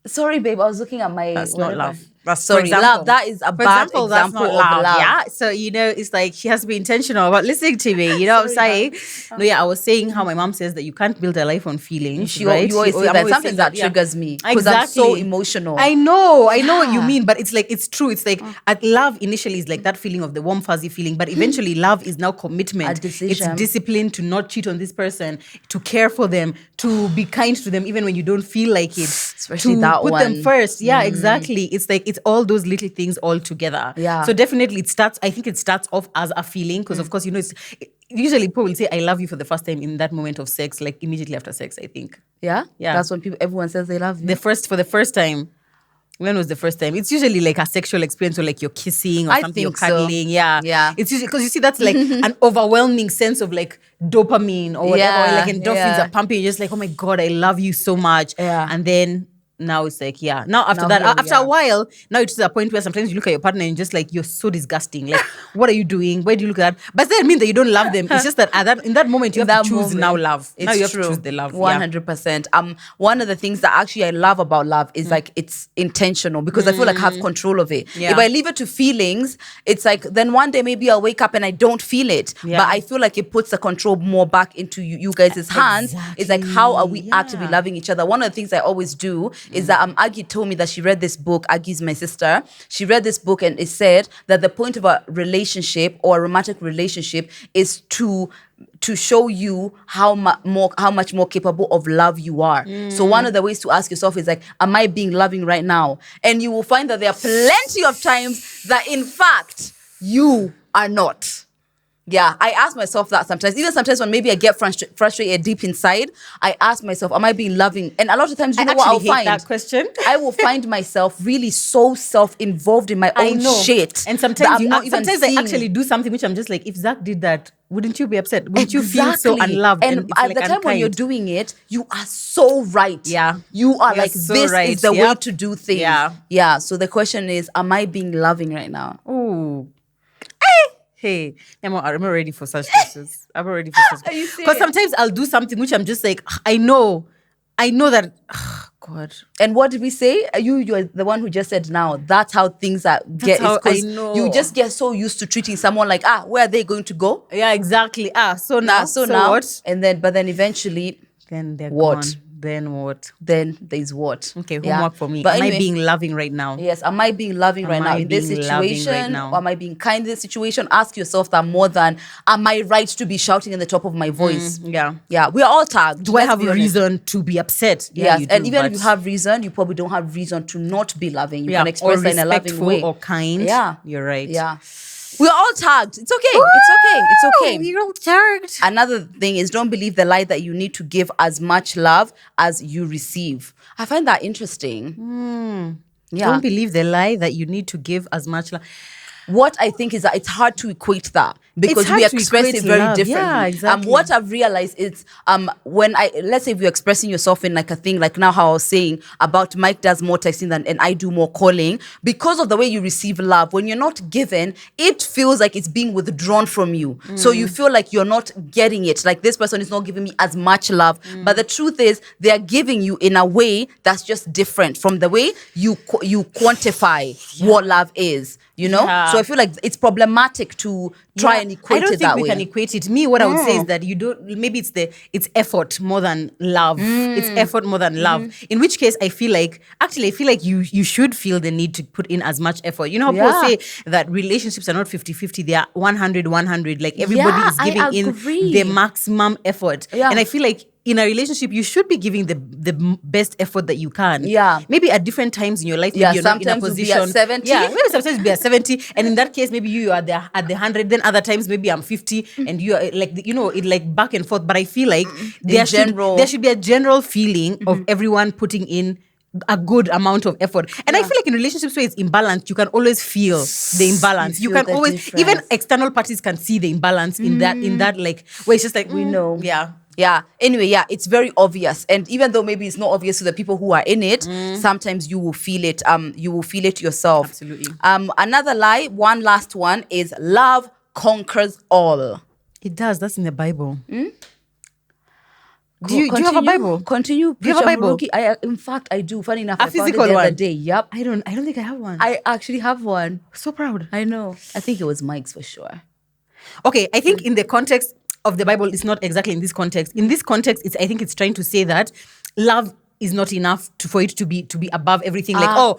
Sorry, babe. I was looking at my. That's not love. Sorry, love. That is a bad example of love. Yeah. So, it's like she has to be intentional about listening to me. You know what I'm saying? No, I was saying how my mom says that you can't build a life on feelings. You always say that. Something that triggers me. Because I'm so emotional. I know what you mean, but it's like, it's true. It's like love initially is like that feeling of the warm, fuzzy feeling, but eventually love is now commitment. A decision. It's discipline to not cheat on this person, to care for them, to be kind to them even when you don't feel like it. Especially to that put one. them first. Yeah, exactly. It's like, it's all those little things all together. So definitely I think it starts off as a feeling, because of course, usually people will say I love you for the first time in that moment of sex, like immediately after sex, I think. Yeah? That's when everyone says they love you. For the first time. When was the first time? It's usually like a sexual experience, or like you're kissing or something, you're cuddling. So. Yeah. It's usually, because you see that's like an overwhelming sense of like dopamine or whatever, or like endorphins are pumping. You're just like, oh my God, I love you so much. And then now it's like, now after a while, now it's to the point where sometimes you look at your partner and just like, you're so disgusting. Like, what are you doing? Why do you look at that? But it doesn't mean that you don't love them. It's just that in that moment, you have to choose now love. Now you have to choose the love. 100%. One of the things that actually I love about love is like, it's intentional, because I feel like I have control of it. If I leave it to feelings, it's like, then one day maybe I'll wake up and I don't feel it. But I feel like it puts the control more back into you guys' hands. It's like, how are we actively loving each other? One of the things I always do is that Aggie told me that she read this book. Aggie's my sister. She read this book and it said that the point of a relationship or a romantic relationship is to show you how much more capable of love you are. So one of the ways to ask yourself is like, am I being loving right now? And you will find that there are plenty of times that in fact you are not. Yeah, I ask myself that sometimes. Even sometimes when maybe I get frustrated deep inside, I ask myself, am I being loving? And a lot of times, you know what I'll find? That question. I will find myself really so self-involved in my own shit. And sometimes I actually do something which I'm just like, if Zach did that, wouldn't you be upset? Wouldn't you feel so unloved? And at the time when you're doing it, you are so right. Yeah. You are You're like, so this right. is the way to do things. Yeah. Yeah. So the question is, am I being loving right now? Ooh. Hey, I'm ready for such questions. I'm ready for such. Are you serious? Because sometimes I'll do something which I'm just like, I know that. God. And what did we say? You're the one who just said now. That's how things are. I know. You just get so used to treating someone like, where are they going to go? Yeah, exactly. So now what? And then eventually, Then they're what? gone. Then what? Then there's what? Okay, homework for me. But Am anyway, I being loving right now? Yes. Am I being loving right now in this situation? Or am I being kind in this situation? Ask yourself that more than, am I right to be shouting in the top of my voice? Yeah. Yeah. We are all tagged. Do I have a reason to be upset? Yeah, Yes. you do, And even if you have reason, you probably don't have reason to not be loving. You can express or that in a loving respectful way. or kind. Yeah. You're right. Yeah. We're all tagged. It's okay. It's okay. We're all tagged. Another thing is, don't believe the lie that you need to give as much love as you receive. I find that interesting. Yeah. Don't believe the lie that you need to give as much love. What I think is that it's hard to equate that because hard we to express equate it very love. differently. Yeah, exactly. What I've realized is when let's say if you're expressing yourself in like a thing like now how I was saying about Mike does more texting and I do more calling, because of the way you receive love, when you're not given, it feels like it's being withdrawn from you. So you feel like you're not getting it. Like this person is not giving me as much love. But the truth is they are giving you in a way that's just different from the way you quantify what love is. You know, so I feel like it's problematic to try and equate it that way. I don't think we can equate it. Me, what I would say is that you don't. Maybe it's effort more than love. It's effort more than love. In which case, I feel like you should feel the need to put in as much effort. You know how people say that relationships are not 50-50; they are 100-100. Like everybody is giving in the maximum effort. Yeah. And I feel like in a relationship, you should be giving the best effort that you can. Yeah. Maybe at different times in your life, maybe you're not in a position. You'll be at 70. Yeah. Maybe sometimes you'll be at 70, and in that case, maybe you are there at the 100. Then other times, maybe I'm 50, and you are like it like back and forth. But I feel like there should be a general feeling of everyone putting in a good amount of effort. And I feel like in relationships where it's imbalanced, you can always feel the imbalance. You can always difference. Even external parties can see the imbalance in that like where it's just like we know. Yeah. Yeah. Anyway, yeah, it's very obvious. And even though maybe it's not obvious to the people who are in it, sometimes you will feel it. You will feel it yourself. Absolutely. Another lie, one last one, is love conquers all. It does. That's in the Bible. Do you have a Bible? Continue. Do you have a Bible? In fact, I do. Funny enough, a I physical found it the one? other day. Yep. I don't think I have one. I actually have one. So proud. I know. I think it was Mike's for sure. Okay, I think in the context of the Bible, it's not exactly in this context. In this context, I think it's trying to say that love is not enough for it to be above everything. Like,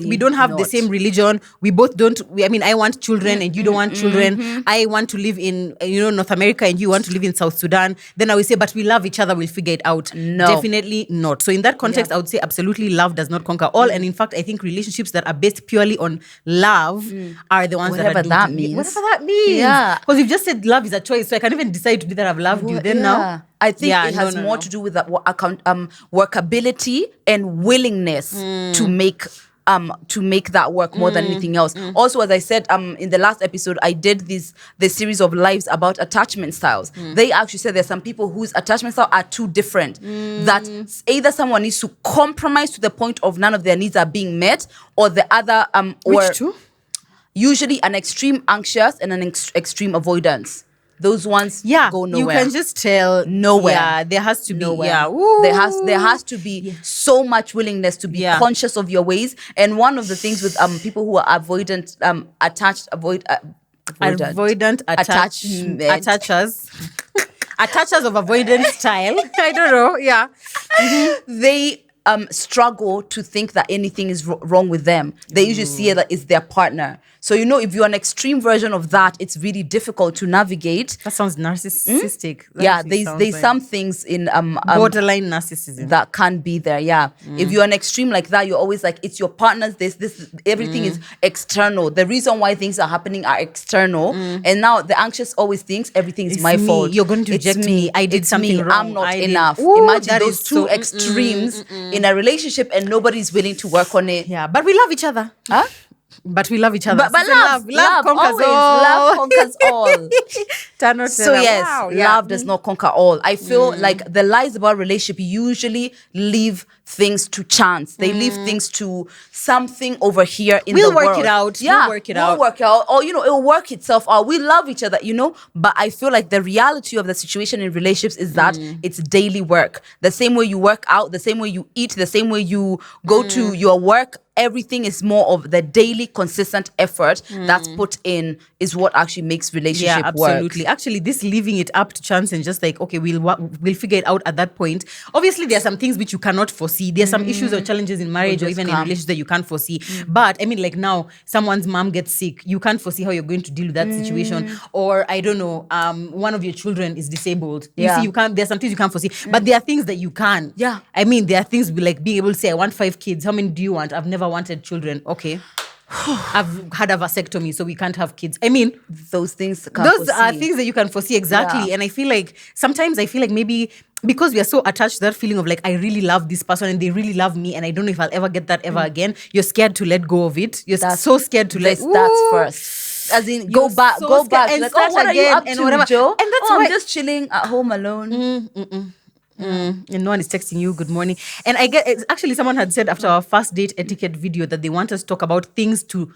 we don't have the same religion. We both don't. I want children and you don't want children. I want to live in North America and you want to live in South Sudan. Then I will say, but we love each other. We'll figure it out. No, definitely not. So in that context, I would say absolutely love does not conquer all. And in fact, I think relationships that are based purely on love are the ones whatever that means. Whatever that means. Yeah, because you've just said love is a choice, so I can't even decide to do that. I've loved you. Then now. I think it has more to do with that workability and willingness to make that work more than anything else. Also, as I said in the last episode, I did this series of lives about attachment styles. They actually said there's some people whose attachment style are too different. That either someone needs to compromise to the point of none of their needs are being met, or the other Which two? Usually an extreme anxious and an extreme avoidance. Those ones go nowhere. You can just tell nowhere. Yeah, there has to be nowhere. Yeah. There has to be so much willingness to be conscious of your ways. And one of the things with people who are avoidant attachers attachers of avoidance style. I don't know. Yeah. struggle to think that anything is wrong with them. They usually see it that it's their partner. So, if you're an extreme version of that, it's really difficult to navigate. That sounds narcissistic. That Yeah, actually there's sounds some things in borderline narcissism. that can be there. Yeah, if you're an extreme like that, you're always like, it's your partner's this everything is external. The reason why things are happening are external, and now the anxious always thinks everything is It's my me. fault. You're going to It's reject me. I did It's something me. wrong. I'm not I did- enough. Ooh, Imagine that those is two so- extremes in a relationship, and nobody's willing to work on it. Yeah, but we love each other. Huh? But we love each other. But Sister, love conquers always. all. Love conquers all. Tano So Tena. yes, Wow, yeah. love does not conquer all. I feel like the lies about relationship usually leave things to chance. They leave things to something over here in We'll the work world. it out. Yeah, We'll work it out. We'll work it out. Or it'll work itself out. We love each other, But I feel like the reality of the situation in relationships is that it's daily work. The same way you work out, the same way you eat, the same way you go to your work. Everything is more of the daily consistent effort that's put in is what actually makes relationship absolutely. work. Actually, this leaving it up to chance and just like, okay, we'll figure it out at that point. Obviously, there are some things which you cannot foresee. There are some issues or challenges in marriage or just even in come. relationships that you can't foresee. But I mean, like now, someone's mom gets sick. You can't foresee how you're going to deal with that situation. Or I don't know, one of your children is disabled. You Yeah. see, you can't. There are some things you can't foresee, but there are things that you can. Yeah. I mean, there are things like being able to say, I want 5 kids. How many do you want? I've never wanted children. Okay. I've had a vasectomy, so we can't have kids. I mean, Those things those are things that you can foresee exactly. Yeah. And I feel like sometimes maybe because we are so attached to that feeling of like, I really love this person and they really love me and I don't know if I'll ever get that ever again. You're scared to let go of it. You're so scared to let that's first. As in, You're go back, so go scared back. and Like, start what are you again up and to, whatever. Joe? And that's I'm why- just chilling at home alone. And no one is texting you good morning. And I get it's actually someone had said after our first date etiquette video that they want us to talk about things to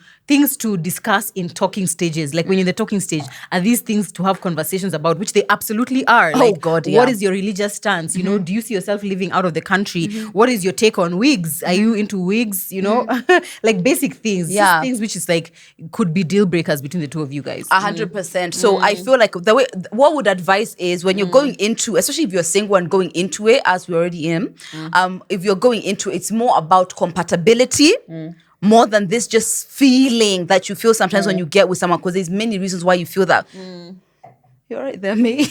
discuss in talking stages. Like when you're in the talking stage, are these things to have conversations about, which they absolutely are. Like, God, what yeah. is your religious stance? Do you see yourself living out of the country? What is your take on wigs? Are you into wigs? Like basic things. Yeah. Just things which is like could be deal breakers between the two of you guys. 100%. So I feel like what would advise is when you're going into, especially if you're single and going into it, as we're already in, if you're going into it, it's more about compatibility. More than this just feeling that you feel sometimes when you get with someone, because there's many reasons why you feel that. You're right there, me.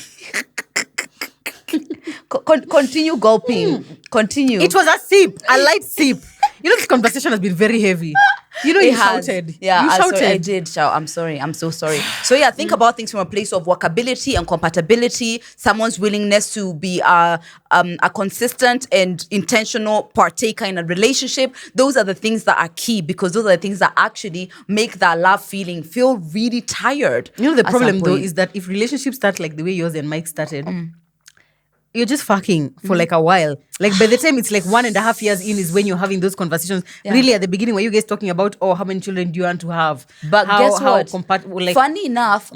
Continue gulping. Continue. It was a sip, a light sip. This conversation has been very heavy. You It you has. shouted. Yeah, you shouted. sorry, I did shout. I'm sorry. I'm so sorry. So yeah, think about things from a place of workability and compatibility. Someone's willingness to be a consistent and intentional partaker in a relationship. Those are the things that are key, because those are the things that actually make that love feeling feel really tired. The at some problem though point. is that if relationships start like the way yours and Mike started, you're just fucking for like a while. Like by the time it's like 1.5 years in is when you're having those conversations. Yeah. Really at the beginning, were you guys talking about, how many children do you want to have? But guess what? Compatible, like, Funny enough,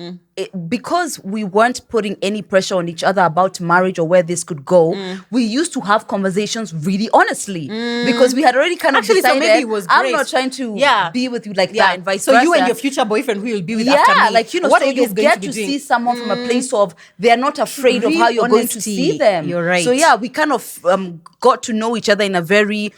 because we weren't putting any pressure on each other about marriage or where this could go, we used to have conversations really honestly, because we had already kind of Actually, so decided, maybe it was I'm great. not trying to Yeah. be with you like yeah. that, and vice so versa. you and your future boyfriend who you'll be with after Yeah, me. like, what so are you you guys going get to be to doing? see someone from a place of they're not afraid of Real how you're going to honesty. see them. You're right. So yeah, we kind of got to know each other in a very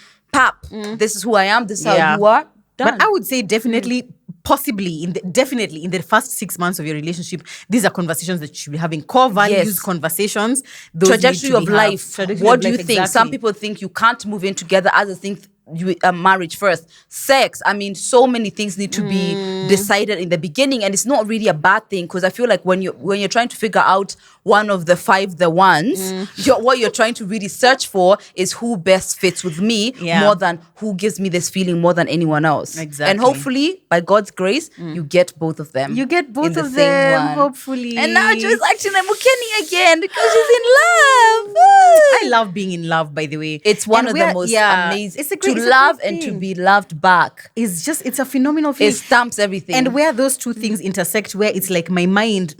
this is who I am, this is how you are. Done. But I would say definitely, possibly, definitely in the first 6 months of your relationship, these are conversations that you should be having. Core values Yes. conversations. Those Trajectory need to of be life. Trajectory What of do you life, think? exactly. Some people think you can't move in together. Others think marriage first. Sex. I mean, so many things need to be decided in the beginning, and it's not really a bad thing, because I feel like when you're trying to figure out one of the 5 the ones, what you're trying to really search for is who best fits with me more than who gives me this feeling more than anyone else. Exactly. And hopefully, by God's grace, you get both of them. You get both in the of same them, one. hopefully. And now Joe's acting like Mukeni again because she's in love. I love being in love, by the way. It's one And of we the are- most yeah, amazing. It's a great, to it's a love great and to thing. be loved back. It's a phenomenal feeling. It stamps everything. And where those two things intersect, where it's like my mind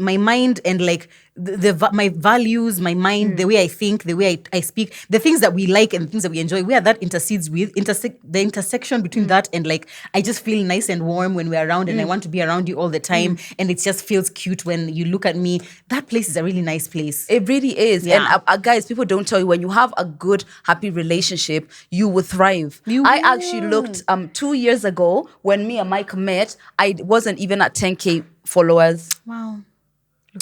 and like my values, my mind, the way I think, the way I speak, the things that we like and the things that we enjoy, where that intercedes with the intersection between that and like I just feel nice and warm when we're around and I want to be around you all the time and it just feels cute when you look at me. That place is a really nice place. It really is. Yeah. And guys, people don't tell you when you have a good, happy relationship, you will thrive. I actually looked 2 years ago when me and Mike met, I wasn't even at 10K followers. Wow.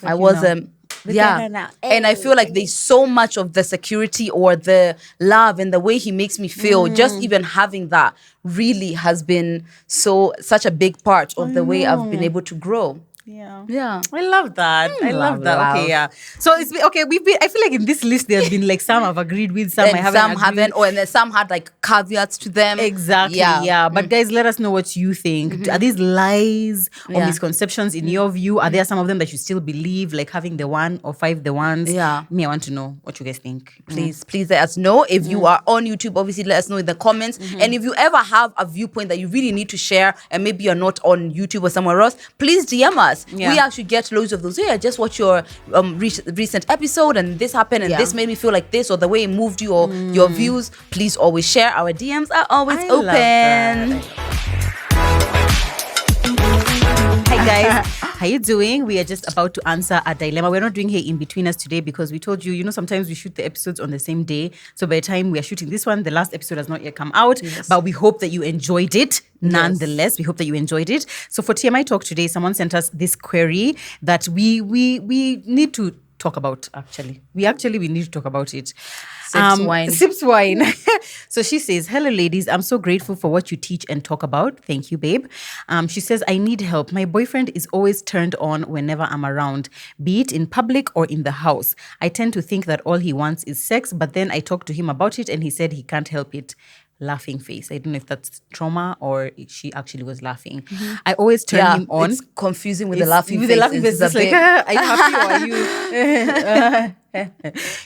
I wasn't. Yeah. And I feel like there's so much of the security or the love and the way he makes me feel, just even having that really has been such a big part of the way I've been able to grow. Yeah. I love that. I love that. love. Okay, yeah. So it's okay. I feel like in this list there have been like some I've agreed with, some I And haven't. some agreed. haven't, and then some had like caveats to them. Exactly. Yeah. But guys, let us know what you think. Are these lies or Yeah. misconceptions in your view? Are there some of them that you still believe, like having the one or 5 the ones? Yeah. Me, I want to know what you guys think. Please let us know. If you are on YouTube, obviously let us know in the comments. And if you ever have a viewpoint that you really need to share and maybe you're not on YouTube or somewhere else, please DM us. Yeah. We actually get loads of those. I just watched your recent episode and this happened and this made me feel like this, or the way it moved you, or your views. Please always share. Our DMs are always I open. love that. Hi guys, how you doing? We are just about to answer a dilemma. We're not doing Hey In Between Us today because we told you, sometimes we shoot the episodes on the same day. So by the time we are shooting this one, the last episode has not yet come out. But we hope that you enjoyed it. Nonetheless, we hope that you enjoyed it. So for TMI Talk today, someone sent us this query that we need to talk about, actually. We need to talk about it. Sips wine. So she says, hello ladies, I'm so grateful for what you teach and talk about. Thank you, babe. She says, I need help. My boyfriend is always turned on whenever I'm around, be it in public or in the house. I tend to think that all he wants is sex, but then I talked to him about it and he said he can't help it. Laughing face. I don't know if that's trauma or she actually was laughing. I always turn him on. It's confusing with the laughing face. With the laughing face, It's it's a like, bit- are you happy or are you?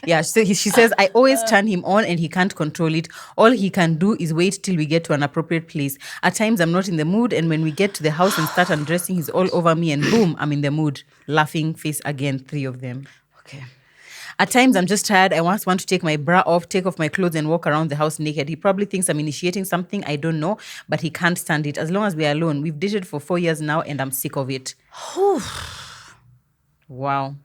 Yeah, so she says, I always turn him on and he can't control it. All he can do is wait till we get to an appropriate place. At times, I'm not in the mood. And when we get to the house and start undressing, he's all over me and boom, I'm in the mood. Laughing face again, 3 of them. Okay. At times, I'm just tired. I want to take my bra off, take off my clothes and walk around the house naked. He probably thinks I'm initiating something. I don't know, but he can't stand it. As long as we're alone. We've dated for 4 years now and I'm sick of it. Wow.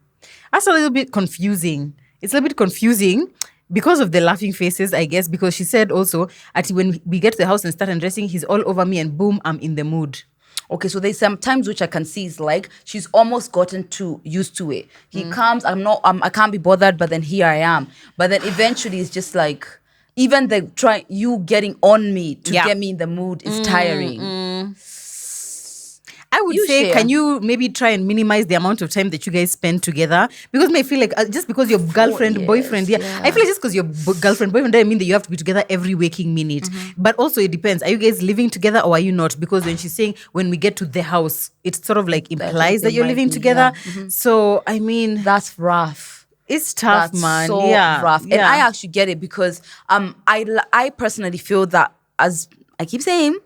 That's a little bit confusing. It's a little bit confusing because of the laughing faces, I guess, because she said also, when we get to the house and start undressing, he's all over me and boom, I'm in the mood. Okay, so there's some times which I can see is like she's almost gotten used to it. He comes, I can't be bothered, but then here I am. But then eventually it's just like, even you getting on me to get me in the mood is tiring. I would say, can you maybe try and minimize the amount of time that you guys spend together? Because I feel like just because your girlfriend, boyfriend, I feel like just because your girlfriend, boyfriend doesn't mean that you have to be together every waking minute. But also it depends. Are you guys living together or are you not? Because when she's saying when we get to the house, it sort of like implies that you're living together. So, I mean, That's rough. it's tough, That's man. so rough. And I actually get it because I personally feel that, as I keep saying,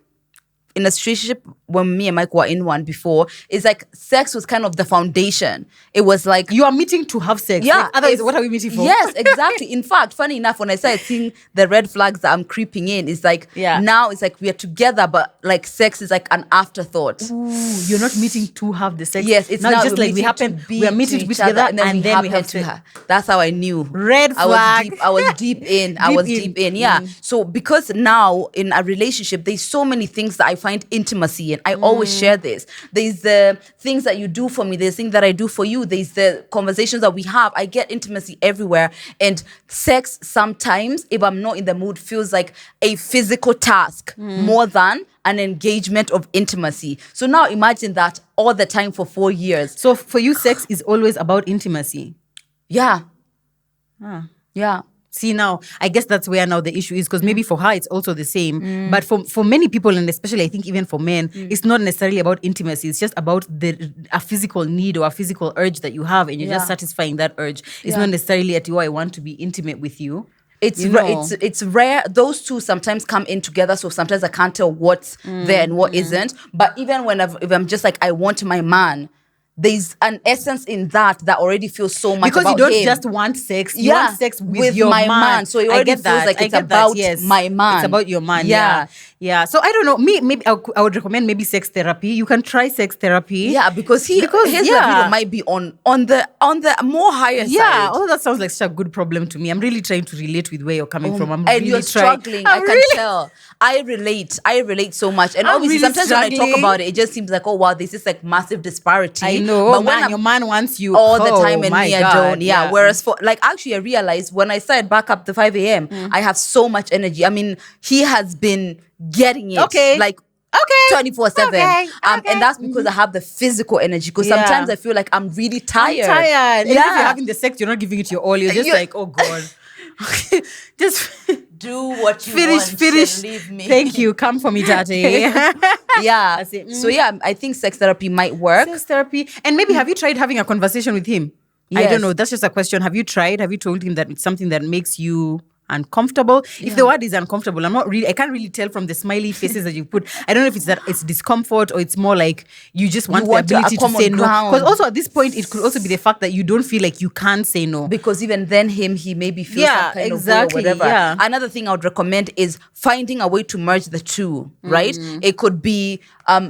in a relationship when me and Mike were in one before, it's like sex was kind of the foundation. It was like you are meeting to have sex. Yeah. Like, otherwise, what are we meeting for? Yes, exactly. In fact, funny enough, when I started seeing the red flags that I'm creeping in, it's like now it's like we are together, but like sex is like an afterthought. Ooh, you're not meeting to have the sex. Yes, it's now now just we're like we meeting happen. to be We are meeting to be each other, together, and then we have to. That's how I knew. Red flag. I was deep in. I was deep in. Yeah. So because now in a relationship, there's so many things that I find intimacy in. I always share this. There's the things that you do for me. There's things that I do for you. There's the conversations that we have. I get intimacy everywhere. And sex sometimes, if I'm not in the mood, feels like a physical task more than an engagement of intimacy. So now imagine that all the time for 4 years. So for you, sex is always about intimacy. Yeah. Yeah. See, now, I guess that's where now the issue is, because maybe for her, it's also the same. But for many people, and especially I think even for men, it's not necessarily about intimacy. It's just about a physical need or a physical urge that you have, and you're just satisfying that urge. It's not necessarily at you, I want to be intimate with you. It's it's rare. Those two sometimes come in together, so sometimes I can't tell what's there and what isn't. But even if I'm just like, I want my man, there's an essence in that already feels so much because about you don't him. just want sex, you want sex with your my man. So it I already get feels that. like I it's get that, about yes. my man. It's about your man. Yeah. Yeah. So I don't know. Maybe I would recommend maybe sex therapy. You can try sex therapy. Yeah, because his libido might be on the more higher side. Yeah, oh, that sounds like such a good problem to me. I'm really trying to relate with where you're coming from. I'm and really you're struggling. I can tell. I relate so much. And I'm obviously, really sometimes when I talk struggling. about it seems like, oh wow, this is like massive disparity. I know, but when your man wants you all the time, and my me, I God, don't. Yeah. Whereas for like, actually, I realized when I started back up to 5 a.m., I have so much energy. I mean, he has been getting it. Like. 24/7. Okay. And that's because I have the physical energy. Because sometimes I feel like I'm really tired. And if you're having the sex, you're not giving it your all. You're just like, oh God. Just do what you finish. and leave me. Thank you. Come for me, Tati. Yeah. That's it. So yeah, I think sex therapy might work. Sex therapy. And maybe have you tried having a conversation with him? Yes. I don't know. That's just a question. Have you tried? Have you told him that it's something that makes you uncomfortable? If the word is uncomfortable, I can't really tell from the smiley faces that you put. I don't know if it's that it's discomfort or it's more like you just want the ability to say no. Because also at this point, it could also be the fact that you don't feel like you can say no. Because even then he maybe feels some kind of way or whatever. Yeah. Another thing I would recommend is finding a way to merge the two, right? It could be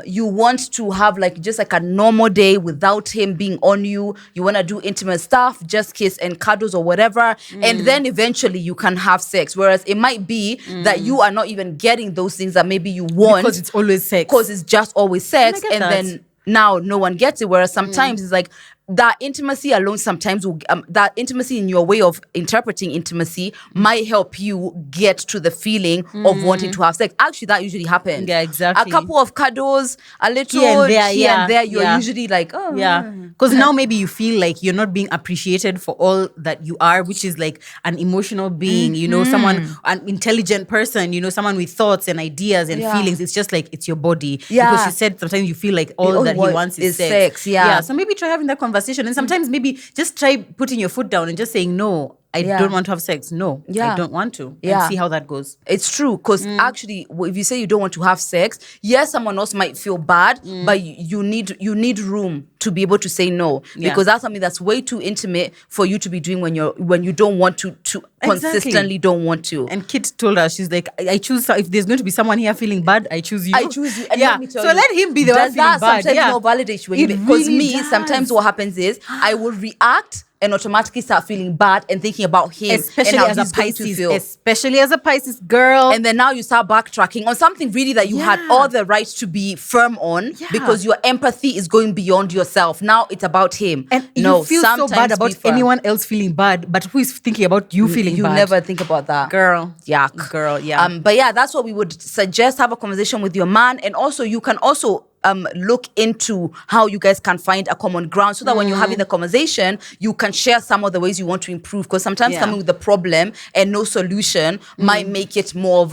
you want to have like just like a normal day without him being on you. You want to do intimate stuff, just kiss and cuddles or whatever. And then eventually you can have sex. Whereas it might be that you are not even getting those things that maybe you want. Because it's always sex. Because it's just always sex. And that. then now no one gets it. Whereas sometimes it's like that intimacy alone sometimes will, that intimacy in your way of interpreting intimacy might help you get to the feeling of wanting to have sex. Actually, that usually happens. Yeah, exactly. A couple of cuddles, a little here and there, you're usually like, oh. Yeah. Because now maybe you feel like you're not being appreciated for all that you are, which is like an emotional being, you know, someone, an intelligent person, you know, someone with thoughts and ideas and feelings. It's just like, it's your body. Yeah. Because you said sometimes you feel like all that he wants is sex. Yeah. So maybe try having that conversation. And sometimes maybe just try putting your foot down and just saying, no, I don't want to have sex. No, I don't want to. And see how that goes. It's true. Because actually, if you say you don't want to have sex, yes, someone else might feel bad, but you need room to be able to say no. Because that's something that's way too intimate for you to be doing when you don't want to consistently don't want to. And Kit told us, she's like, I choose, if there's going to be someone here feeling bad, I choose you. I choose you. And let me tell so you, let him be the one feeling bad. Sometimes not validate you. Because really sometimes what happens is I will react and automatically start feeling bad and thinking about him. Especially and how as a he's going to Pisces. feel. Especially as a Pisces girl. And then now you start backtracking on something really that you had all the right to be firm on because your empathy is going beyond yourself. Now it's about him. And you feel so bad about anyone else feeling bad, but who is thinking about you feeling bad? You never think about that. Girl. Yuck. Girl, yeah. But yeah, that's what we would suggest. Have a conversation with your man. And also you can also look into how you guys can find a common ground so that when you're having the conversation, you can share some of the ways you want to improve. Because sometimes coming with the problem and no solution might make it more of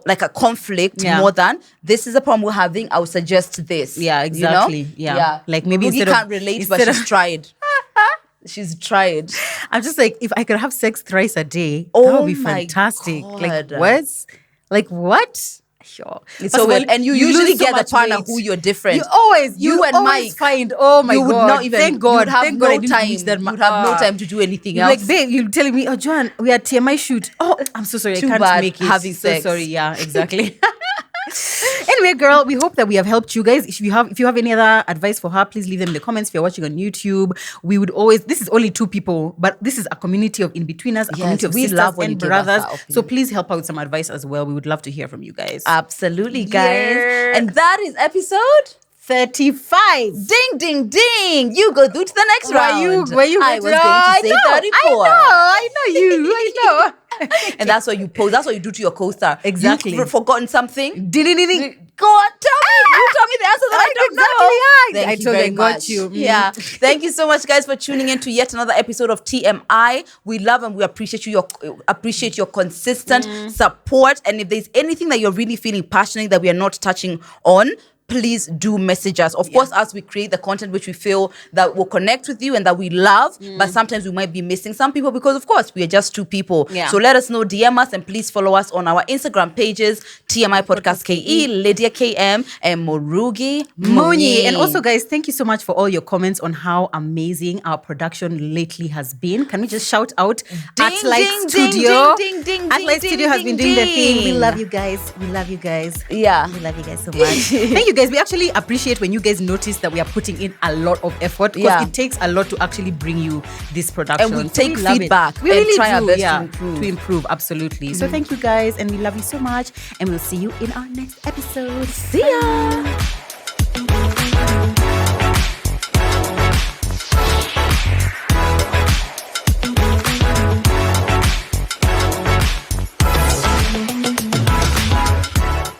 like a conflict more than this is a problem we're having. I would suggest this. Yeah, exactly. You know? Yeah. Like maybe Boogie can't relate, but she's tried. She's tried. I'm just like, if I could have sex thrice a day, Oh that would be my fantastic. God. Like what? Like what? Sure. It's so weird. And you usually get the partner who you're different. You always Mike find. Oh my God! You would not even. Thank God. You'd have Thank God I no didn't time. reach that You'd have no time to do anything else. Like, babe, you're telling me, oh, Joanne, we are TMI shoot. Oh, I'm so sorry, Too I can't bad make it. having sex. So sorry. Yeah, exactly. Anyway, girl, we hope that we have helped you guys. If you have any other advice for her, please leave them in the comments. If you're watching on YouTube, we would always, this is only 2 people, but this is a community of in-betweeners, a community of sisters and brothers. So please help out with some advice as well. We would love to hear from you guys. Absolutely, guys. Yeah. And that is episode 35. Ding, ding, ding. You go through to the next round. Were you I was going to say 34. I know you. I know. And that's what you post. That's what you do to your co-star. Exactly. You've forgotten something. Ding. Go on, tell me. You tell me the answer that I don't know. Yeah. I told you I got you. Yeah. Thank you so much, guys, for tuning in to yet another episode of TMI. We love and we appreciate your consistent support. And if there's anything that you're really feeling passionate that we are not touching on, please do message us. Of course, as we create the content which we feel that will connect with you and that we love, but sometimes we might be missing some people because, of course, we are just two people. Yeah. So let us know, DM us, and please follow us on our Instagram pages, TMI Podcast KE, Lydia KM, and Morugi Muni. And also, guys, thank you so much for all your comments on how amazing our production lately has been. Can we just shout out Atlight Studio? Atlight Studio has been doing the thing. We love you guys. We love you guys. Yeah. We love you guys so much. Thank you, guys. We actually appreciate when you guys notice that we are putting in a lot of effort, because it takes a lot to actually bring you this production. And we So take love it. feedback We and really try our do, best yeah, to improve. to improve, absolutely. So thank you, guys, and we love you so much. And we'll see you in our next episode. See ya.